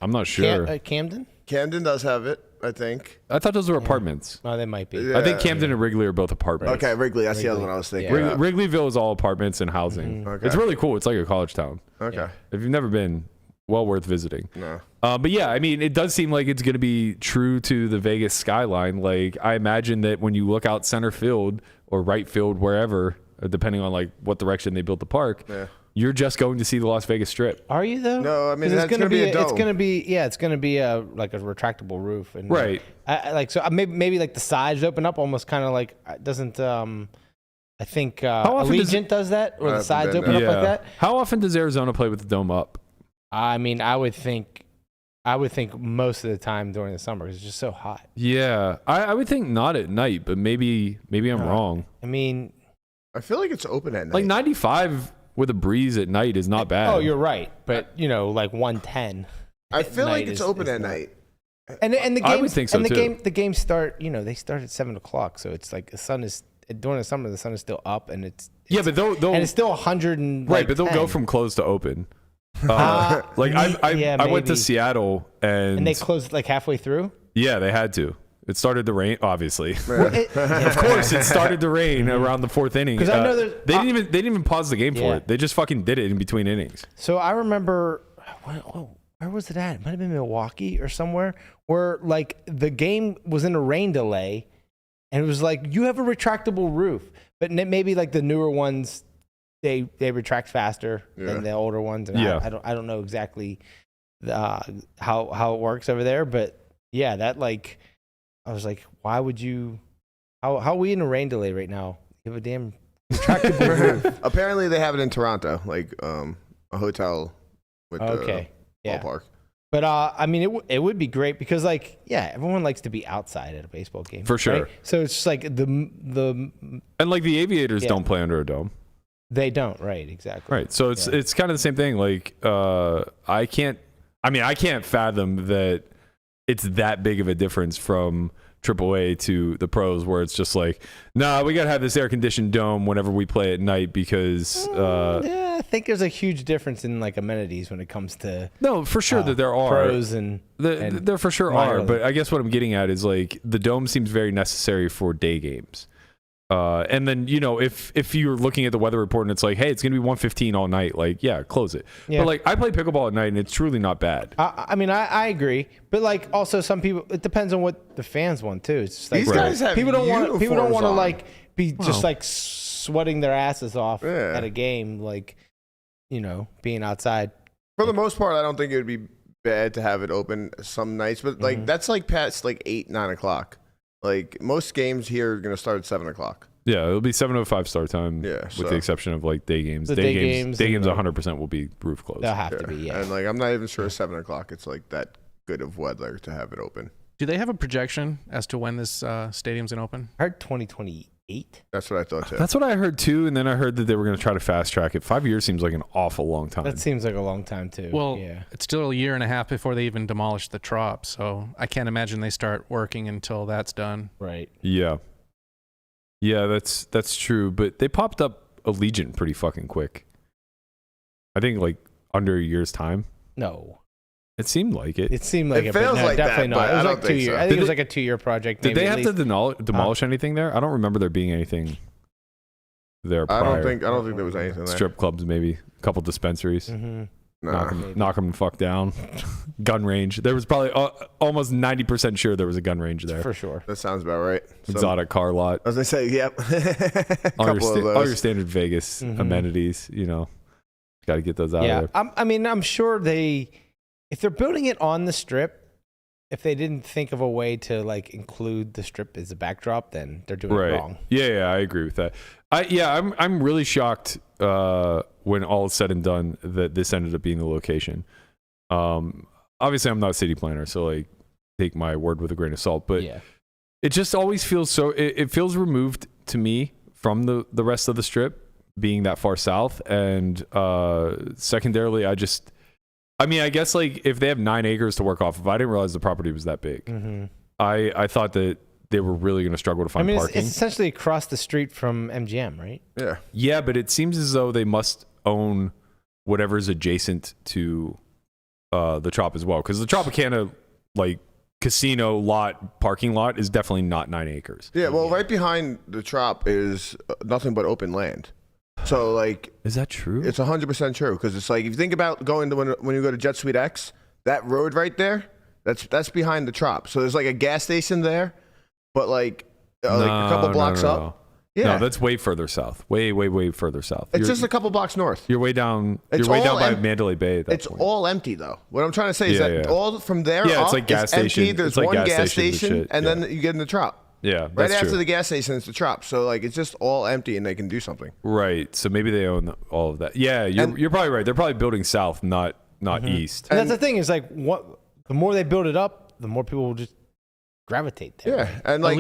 I'm not sure. Camden? Camden does have it, I think. I thought those were apartments. Oh, they might be. Yeah. I think Camden and Wrigley are both apartments. Okay, Wrigley. That's the other one I was thinking. Yeah. Wrigleyville is all apartments and housing. Okay. It's really cool. It's like a college town. Okay. If you've never been, well worth visiting. No. But yeah, I mean, it does seem like it's going to be true to the Vegas skyline. Like, I imagine that when you look out center field or right field, wherever, depending on like what direction they built the park, you're just going to see the Las Vegas Strip. Are you though? No, I mean, it's going to be a dome. It's going to be, it's going to be like a retractable roof, and Right. Maybe like the sides open up, almost kind of like doesn't. I think often Allegiant does that, or the sides open up like that. How often does Arizona play with the dome up? I mean, I would think most of the time during the summer because it's just so hot. Yeah, I would think not at night, but maybe I'm wrong. I mean, I feel like it's open at night. Like 95 with a breeze at night is not bad. Oh, you're right, but like 110. I feel like it's open at night. And the game, I would think so too. The games start. They start at 7:00, so it's like the sun is during the summer. The sun is still up, and it's but they'll and it's still 100 and right, but they'll go from closed to open. I went to Seattle and they closed like halfway through. Yeah, they had to. It started to rain, obviously. Of course, it started to rain around the 4th inning. Because I know they didn't even pause the game for it. They just fucking did it in between innings. So I remember, where was it at? It might have been Milwaukee or somewhere where like the game was in a rain delay, and it was like you have a retractable roof, but maybe like the newer ones, they retract faster than the older ones. And Yeah. I don't know exactly how it works over there, but yeah, that like I was like, why would you? How are we in a rain delay right now? You have a damn retractable roof. Apparently, they have it in Toronto, like a hotel with the ballpark. But I mean, it would be great because, like, yeah, everyone likes to be outside at a baseball game, For sure. right? So it's just like the And like the Aviators don't play under a dome. they don't, right? Exactly. Right. So it's kind of the same thing. Like I can't fathom that it's that big of a difference from AAA to the pros, where it's just like, nah, we gotta have this air conditioned dome whenever we play at night because I think there's a huge difference in like amenities when it comes to no, for sure that there are pros and there for sure minor are. league. But I guess what I'm getting at is like the dome seems very necessary for day games. And then, you know, if you're looking at the weather report and it's like, hey, it's going to be 115 all night, like, yeah, close it. Yeah. But like, I play pickleball at night and it's truly not bad. I mean, I agree, but like also some people, it depends on what the fans want too. It's just like These guys have people don't want to uniforms on. like be just like sweating their asses off at a game, like, you know, being outside. For the most part, I don't think it would be bad to have it open some nights, but like that's like past like 8, 9 o'clock. Like most games here are going to start at 7 o'clock. Yeah, it'll be 7:05 start time. Yeah, with the exception of like day games. The Day games games 100% will be roof closed. They'll have to be, yeah. And like I'm not even sure 7 o'clock it's like that good of weather to have it open. Do they have a projection as to when this stadium's gonna open? I heard 2028. That's what I thought too. That's what I heard too, and then I heard that they were going to try to fast track it. 5 years seems like an awful long time. That seems like a long time too. Well, yeah. it's still a year and a half before they even demolish the Trop, so I can't imagine they start working until that's done. Right. Yeah, that's true. But they popped up Allegiant pretty fucking quick. I think like under a year's time. No. It seemed like it. It seemed like It it, but feels no, like definitely that, not. but It was I like don't 2 think years. so. I think Did it was they- like a 2-year project. Did maybe they at have to least. demolish anything there? I don't remember there being anything there I prior. don't think there was anything there. Strip clubs, maybe a couple dispensaries. Mhm. Nah. Knock them the fuck down. Gun range. There was probably almost 90% sure there was a gun range there. For sure. That sounds about right. Exotic car lot. I was gonna say, yep. All your, Couple of those. all your standard Vegas amenities. You know, got to get those out Yeah. of there. I mean, I'm sure if they're building it on the strip, if they didn't think of a way to like include the strip as a backdrop, then they're doing it wrong. Yeah, I agree with that. I'm really shocked when all is said and done that this ended up being the location. Obviously, I'm not a city planner, so like take my word with a grain of salt. But Yeah. it just always feels so. It feels removed to me from the rest of the strip, being that far south, and secondarily, I mean, I guess like if they have 9 acres to work off of, I didn't realize the property was that big. Mm-hmm. I thought that they were really going to struggle to I find mean, parking. it's essentially across the street from MGM, right? Yeah. Yeah, but it seems as though they must own whatever's adjacent to the Trop as well, because the Tropicana like casino lot parking lot is definitely not 9 acres. Yeah, well, right behind the Trop is nothing but open land. So like, Is that true? it's 100% true because it's like if you think about going to when you go to Jet Suite X, that road right there, that's behind the Trop. So there's like a gas station there, but like a couple blocks up. Yeah, No, that's way further south. Way further south. it's just a couple blocks north. You're way down. It's You're way all down by em- Mandalay Bay. At that It's point. all empty though. What I'm trying to say is Yeah, that yeah. all from there Yeah, it's up, like gas empty. station. There's It's like one gas gas stations and station, shit, and yeah. then you get in the Trop. Yeah, Right that's after true. the gas station is the Trop. So like it's just all empty and they can do something. Right. So maybe they own all of that. Yeah, you're probably right. They're probably building south, not east. And that's the thing is like the more they build it up, the more people will just gravitate there. Yeah, and like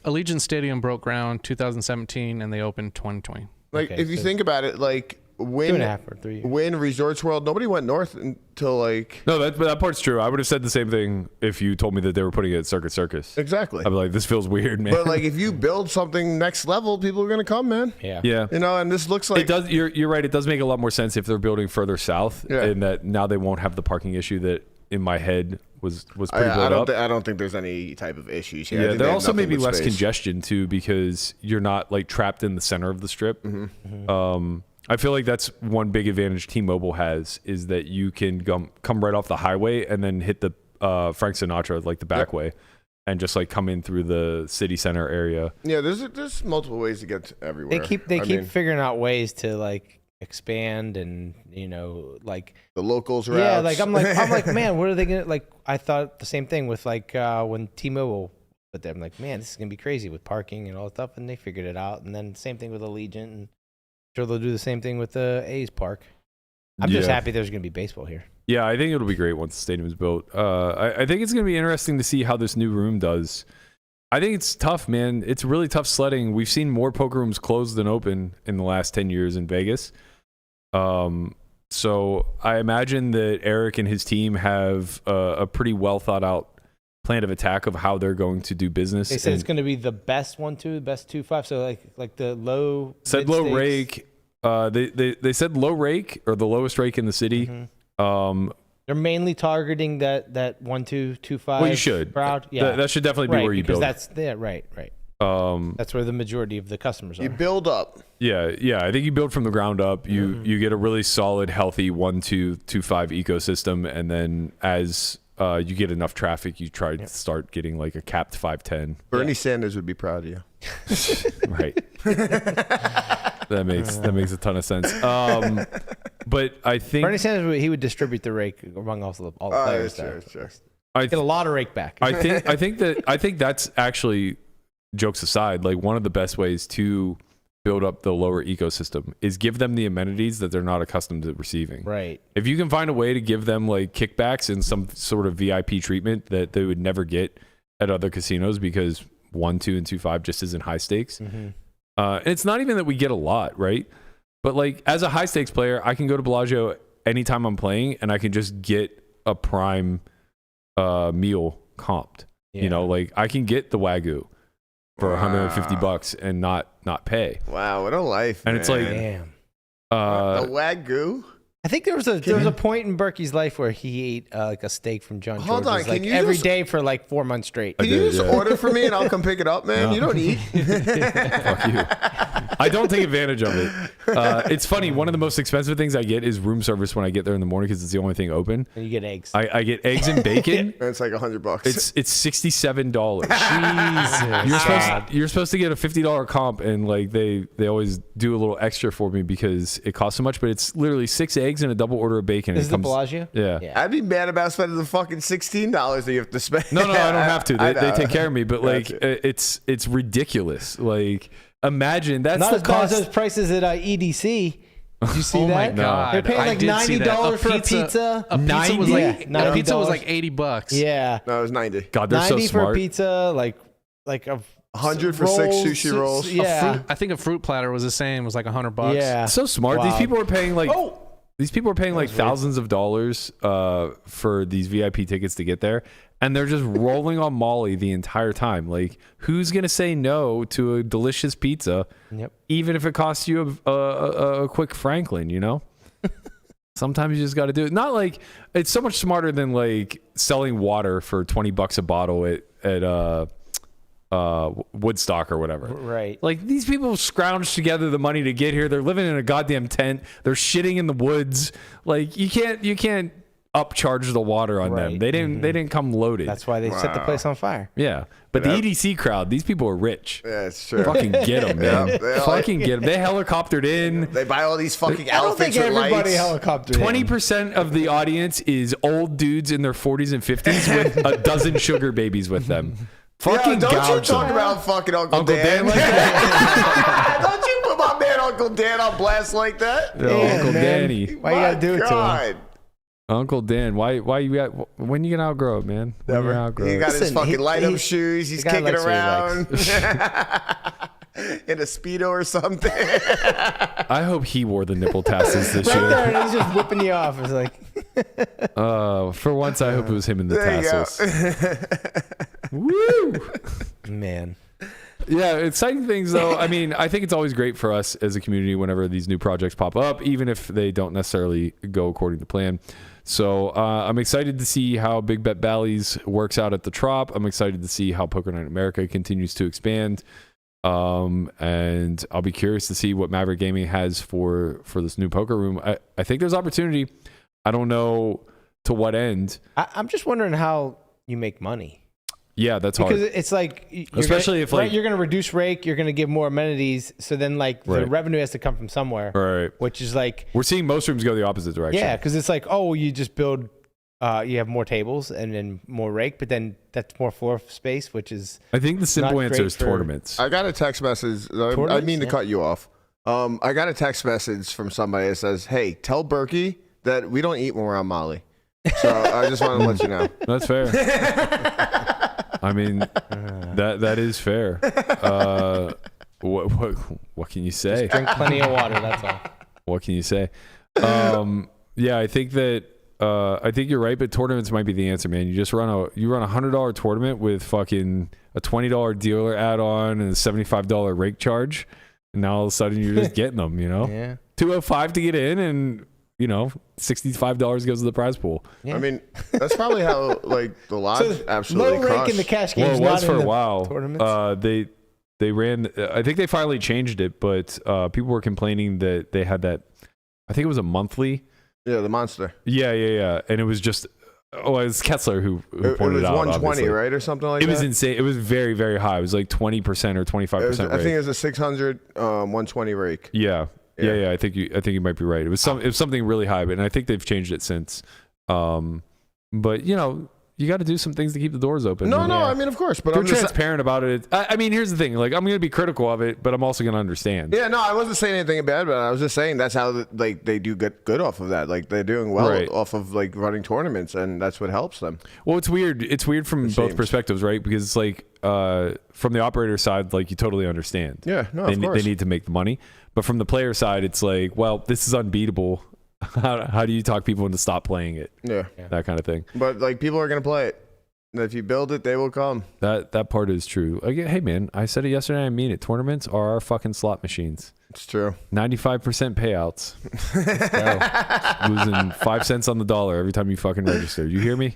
Allegiant Stadium broke ground 2017 and they opened 2020. Like Okay, if you so think about it, like 2.5 or 3 years. when Resorts World, nobody went north until like No, that part's true. I would have said the same thing if you told me that they were putting it at Circuit Circus. exactly. I'd be like, this feels weird, man. But like if you build something next level, people are gonna come, man. Yeah. yeah. You know, and this looks like It does. You're right. It does make a lot more sense if they're building further south, Yeah. and that now they won't have the parking issue that in my head was pretty I built up. I don't think there's any type of issues here. I Yeah, think there they have also may nothing be but less space. congestion too because you're not like trapped in the center of the strip. Mm-hmm. I feel like that's one big advantage T-Mobile has is that you can come right off the highway and then hit the Frank Sinatra like the back way, and just like come in through the city center area. Yeah, there's multiple ways to get to everywhere. They keep figuring out ways to like expand and like the locals routes. Yeah, like I'm like man, what are they gonna like? I thought the same thing with like when T-Mobile put there. I'm like, man, this is gonna be crazy with parking and all that stuff, and they figured it out. And then same thing with Allegiant, and I'm sure they'll do the same thing with the A's park. I'm just happy there's gonna be baseball here. Yeah, I think it'll be great once the stadium is built. I think it's gonna be interesting to see how this new room does. I think it's tough, man. It's really tough sledding. We've seen more poker rooms closed than open in the last 10 years in Vegas. So I imagine that Eric and his team have a pretty well thought out plan of attack of how they're going to do business. They said it's going to be the best 1-2, best 2-5. So like the low. Said low rake. They said low rake or the lowest rake in the city. Mm-hmm. They're mainly targeting that 1-2, 2-5. Well, you should. Crowd. Yeah, that should definitely be where you build. That's right. That's where the majority of the customers are. You build up. Yeah. I think you build from the ground up. You get a really solid, healthy 1-2, 2-5 ecosystem, and then as you get enough traffic, you try to start getting like a capped 5-10. Bernie Sanders would be proud of you. Right. That makes a ton of sense. But I think Bernie Sanders he would distribute the rake among all the players. Sure. Get a lot of rake back. I think that's actually, jokes aside, like one of the best ways to build up the lower ecosystem is give them the amenities that they're not accustomed to receiving. Right. If you can find a way to give them like kickbacks and some sort of VIP treatment that they would never get at other casinos because 1, 2, and 2-5 just isn't high stakes. Mm-hmm. And it's not even that we get a lot, right? But like as a high stakes player, I can go to Bellagio anytime I'm playing and I can just get a prime meal comped. Yeah. Like I can get the Wagyu for $150 and not pay. Wow, what a life! And man. It's like, damn. The Wagyu. I think there was a point in Berkey's life where he ate like a steak from John George's like every day for like 4 months straight. Can you just order for me and I'll come pick it up, man? No. You don't eat. Fuck you. I don't take advantage of it. It's funny. One of the most expensive things I get is room service when I get there in the morning because it's the only thing open. And you get eggs. I get eggs and bacon. And it's like $100. It's $67. Jesus. You're supposed to get a $50 comp, and like they always do a little extra for me because it costs so much. But it's literally 6 eggs and a double order of bacon. This is the Bellagio? Yeah. I'd be mad about spending the fucking $16 that you have to spend. No, I don't have to. They take care of me, but like it's ridiculous. Like imagine that's not the as cost. bad as those prices at EDC. Did you see that? Oh my God. They're paying like $90 for a pizza. A pizza was like $90? a pizza was like $80. Yeah. No, it was 90. God, they're so $90 smart. for a pizza, like a 100 for 6 sushi rolls. Yeah. I think a fruit platter was the same. It was like $100. Yeah. So smart. Wow. These people are paying like thousands of dollars for these VIP tickets to get there, and they're just rolling on Molly the entire time. Like, who's gonna say no to a delicious pizza, even if it costs you a quick Franklin? Sometimes you just got to do it. Not like it's so much smarter than like selling water for $20 a bottle at Woodstock or whatever. Right. Like these people scrounged together the money to get here. They're living in a goddamn tent. They're shitting in the woods. Like you can't upcharge the water on them. They didn't come loaded. That's why they set the place on fire. Yeah. But the EDC crowd, these people are rich. Yeah, it's true. Fucking get them, man. Yeah, fucking get them. They helicoptered in. They buy all these fucking I don't think outfits with everybody lights. helicoptered 20% of the audience is old dudes in their 40s and 50s with a dozen sugar babies with them. Fucking don't you gouge talk them. about fucking Uncle Dan Dan like that? Don't you put my man Uncle Dan on blast like that? No, Uncle Danny. Why you gotta do it to him? Uncle Dan, why you got? When you gonna outgrow it, man? When Never. you outgrow He it? got his fucking light up shoes. He's kicking around in a Speedo or something. I hope he wore the nipple tassels this Right year. there, and he's just whipping you off. It's like, For once, I hope it was him in the There you tassels. Woo! man. Yeah, exciting things though. I mean, I think it's always great for us as a community whenever these new projects pop up, even if they don't necessarily go according to plan. So I'm excited to see how Big Bet Bally's works out at the Trop. I'm excited to see how Poker Night America continues to expand. And I'll be curious to see what Maverick Gaming has for this new poker room. I think there's opportunity. I don't know to what end. I'm just wondering how you make money. Yeah, that's because hard. it's like Especially if, like- you're going to reduce rake, you're going to give more amenities, so then like the Right. revenue has to come from somewhere, Right. which is like We're seeing most rooms go the opposite direction. yeah, because it's like oh, you just build, you have more tables and then more rake, but then that's more floor space, which is I think the simple Not answer great is for- tournaments. I got a text message. I mean to Yeah. cut you off. I got a text message from somebody that says, "Hey, tell Berkey that we don't eat when we're on Molly." So I just want to let you know. That's fair. I mean, that is fair. What can you say? drink plenty of water. That's all. What can you say? Yeah, I think that I think you're right, but tournaments might be the answer, man. You run a $100 tournament with fucking a $20 dealer add-on and a $75 rake charge, and now all of a sudden you're just getting them. You know, Yeah. $205 to get in, and $65 goes to the prize pool. Yeah. I mean, that's probably how like the lodge absolutely low rake crushed. in the cash Well, games. it was not for in a the while. Tournaments. They ran. I think they finally changed it, but people were complaining that they had that. I think it was a monthly. Yeah, the monster. Yeah, and it was just. Oh, it was Kessler who It pointed was out. 120, obviously. right, or something like It that. was insane. It was very, very high. It was like 20% or 25%. I think it was a 600, 120 rake. Yeah. I think you might be right. It was something really high, but and I think they've changed it since. But you got to do some things to keep the doors open. No, Yeah. I mean, of course, but If you're I'm just transparent about it. I mean, here's the thing. Like, I'm going to be critical of it, but I'm also going to understand. yeah, no, I wasn't saying anything bad, but I was just saying that's how like they do get good off of that. Like they're doing well Right. off of like running tournaments, and that's what helps them. Well, it's weird. It's weird from both seems. perspectives, right? Because it's like from the operator side, like you totally understand. Yeah, no, they, of course. they need to make the money. But from the player side, it's like, well, this is unbeatable. How do you talk people into stop playing it? Yeah, That kind of thing. but like people are gonna play it. And if you build it, they will come. That part is true. Hey, man, I said it yesterday. I mean it. Tournaments are our fucking slot machines. It's true. 95% payouts. Losing 5 cents on the dollar every time you fucking register. You hear me?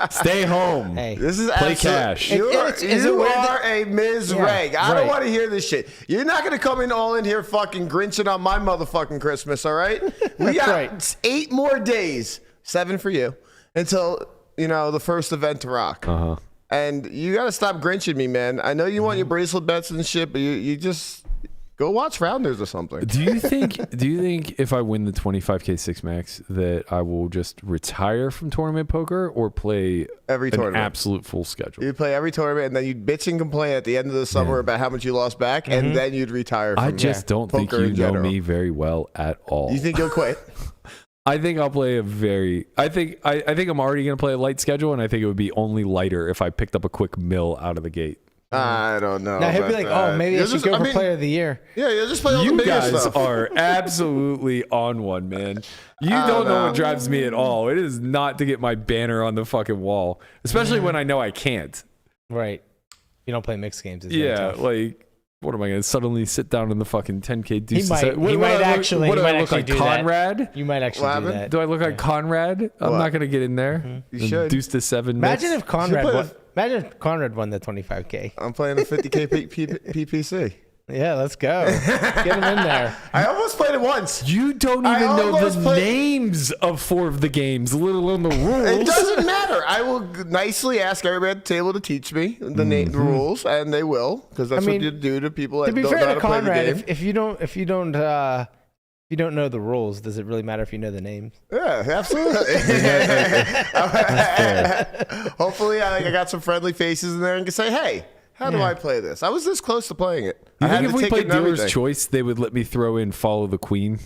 Stay home. Hey. This is Play absolute- cash. You are, Is it you weird are a Ms. Yeah, Reg. I don't right. want to hear this shit. You're not going to come in all in here fucking grinching on my motherfucking Christmas, all right? We got right. 8 more days, 7 for you, until, the first event to rock. Uh-huh. And you got to stop grinching me, man. I know you want your bracelet bets and shit, but you just go watch Rounders or something. Do you think if I win the 25K 6 max that I will just retire from tournament poker or play Every an tournament. absolute full schedule? You'd play every tournament, and then you'd bitch and complain at the end of the summer about how much you lost back, and then you'd retire from I just don't think poker you in know general. me very well at all. You think you'll quit? I think I'll play I think I'm already going to play a light schedule, and I think it would be only lighter if I picked up a quick mill out of the gate. I don't know. Now he'll be about like, that. oh, maybe I You'll should just- go for mean, Player of the Year. Yeah, you'll just play all the You bigger guys stuff. are absolutely on one, man. You don't know what drives me at all. It is not to get my banner on the fucking wall, especially when I know I can't. Right. You don't play mixed games. It's very Yeah, tough. like what am I going to suddenly sit down in the fucking 10K deuce? He might- he might actually- What he do I might look actually like, do that. Conrad? You might actually What do happened? that. Do I look like Conrad? I'm What? not going to get in there. You The should. Deuce to 7. Imagine mix. if Conrad play won. Imagine if Conrad won the 25K. I'm playing a 50K PPC. Yeah, let's go. Get him in there. I almost played it once. You don't I even know almost the played- names of 4 of the games, let alone the rules. It doesn't matter. I will nicely ask everybody at the table to teach me the rules, and they will, because that's I mean, what you do to people that To be don't know fair how to to play the Conrad, game. if you don't know the rules, does it really matter if you know the names? Yeah, absolutely. Hopefully, I got some friendly faces in there and can say, "Hey, how do I play this? I was this close to playing it. You I had think if to we take played it and Dealer's everything." Choice, they would let me throw in Follow the Queen?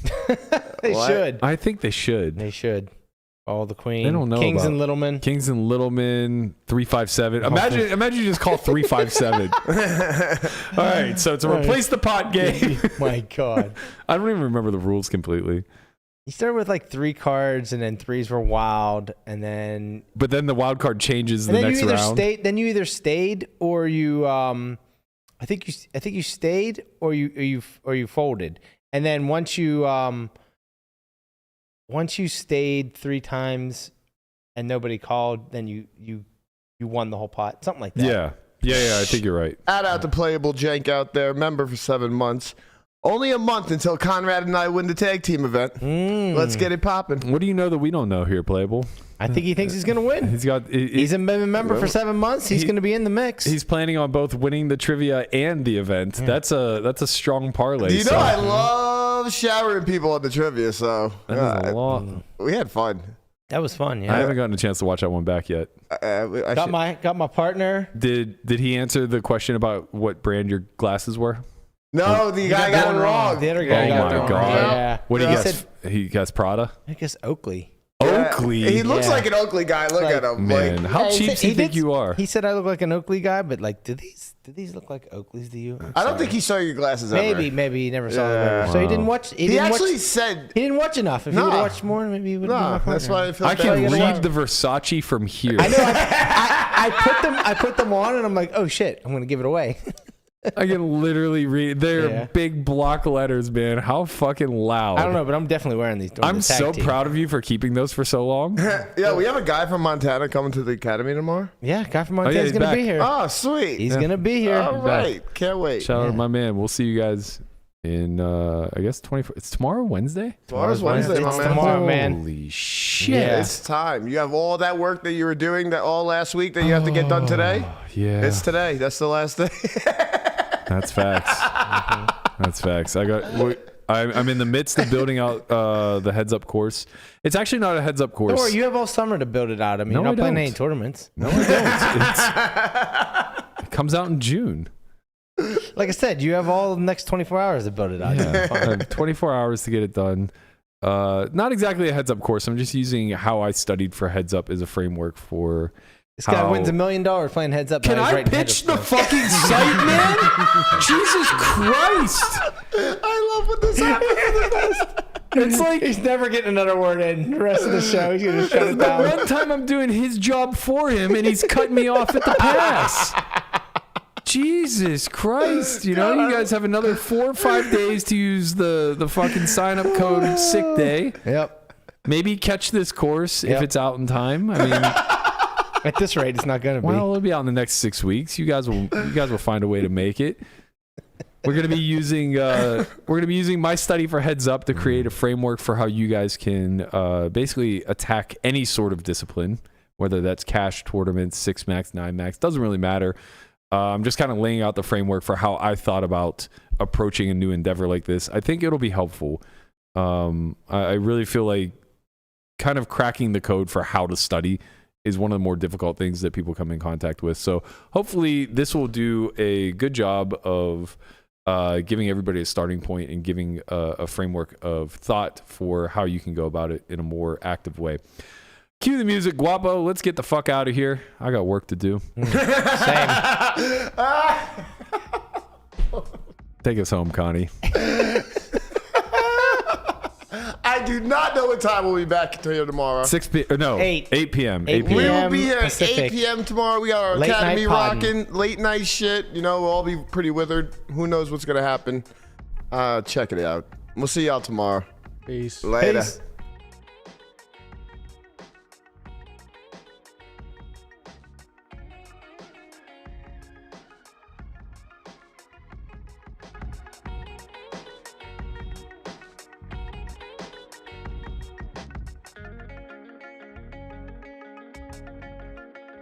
They What? should. I think they should. They should. All the Queen. They don't know Kings about- and Littlemen. Kings and Littlemen, 357. Imagine you just call 357. All right, so to replace the pot game, My God. I don't even remember the rules completely. You started with like 3 cards, and then 3s were wild, and then But then the wild card changes the you next either round. stayed. Then you either stayed or you. I think you stayed or you folded, and then once you stayed 3 times and nobody called, then you won the whole pot, something like that. Yeah, I think you're right. Add out the playable jank out there. Member for 7 months. Only a month until Conrad and I win the tag team event. Let's get it popping. What do you know that we don't know here, Playable? I think he thinks he's going to win. He's He's been a member for 7 months. He's going to be in the mix. He's planning on both winning the trivia and the event. Yeah. That's a strong parlay. You know, I love showering people on the trivia, so that is a lot. We had fun. That was fun. Yeah, I haven't gotten a chance to watch that one back yet. Got my partner. Did he answer the question about what brand your glasses were? No, the guy got it wrong. The other guy got it wrong. God! Yeah. What did he guess? He guessed Prada. I guess Oakley. Oakley. He looks like an Oakley guy. Look at him. Man, how cheap do you think you are? He said I look like an Oakley guy, but like, do these look like Oakleys to you? I don't think he saw your glasses ever. Maybe he never saw them. So he didn't watch. He actually said he didn't watch enough. If he would have watched more, maybe he would have been my partner. That's why I feel I can read the Versace from here. I know. I put them on, and I'm like, oh shit, I'm gonna give it away. I can literally read. They're big block letters, man. How fucking loud. I don't know, but I'm definitely wearing these. I'm so proud of you for keeping those for so long. Yeah, we have a guy from Montana coming to the academy tomorrow. Yeah, guy from Montana is going to be here. Oh, sweet. He's going to be here. All right. Can't wait. Shout out to my man. We'll see you guys in, I guess, 24. It's tomorrow, Wednesday? Tomorrow's Wednesday, my man. Tomorrow, man. Holy shit. Yeah. It's time. You have all that work that you were doing that all last week that you have to get done today? Yeah. It's today. That's the last day. That's facts. That's facts. I'm in the midst of building out the heads up course. It's actually not a heads up course. Don't worry, you have all summer to build it out. I mean, you're not playing any tournaments. No, I don't. It comes out in June. Like I said, you have all the next 24 hours to build it out. Yeah, I have 24 hours to get it done. Not exactly a heads up course. I'm just using how I studied for heads up as a framework for. This guy wins $1 million playing heads up. Can I pitch the fucking site, man? Jesus Christ! I love when this happens. It's like he's never getting another word in the rest of the show. He's gonna shut it down. The one time I'm doing his job for him, and he's cutting me off at the pass. Jesus Christ! You know, you guys have another 4 or 5 days to use the fucking sign up code sick day. Yep. Maybe catch this course if it's out in time. I mean. At this rate, it's not going to be. Well, it'll be out in the next 6 weeks. You guys will find a way to make it. We're gonna be using my study for heads up to create a framework for how you guys can basically attack any sort of discipline, whether that's cash tournaments, 6 max, 9 max, doesn't really matter. I'm just kind of laying out the framework for how I thought about approaching a new endeavor like this. I think it'll be helpful. I really feel like kind of cracking the code for how to study is one of the more difficult things that people come in contact with. So hopefully this will do a good job of giving everybody a starting point and giving a framework of thought for how you can go about it in a more active way. Cue the music, Guapo. Let's get the fuck out of here. I got work to do. Same. Take us home, Connie. I do not know what time we'll be back here tomorrow. 8 p.m. 8 p.m. We will be here Pacific. at 8 p.m. tomorrow. We got our Late academy night rocking, late night shit. You know, we'll all be pretty withered. Who knows what's going to happen? Check it out. We'll see y'all tomorrow. Peace. Later. Peace.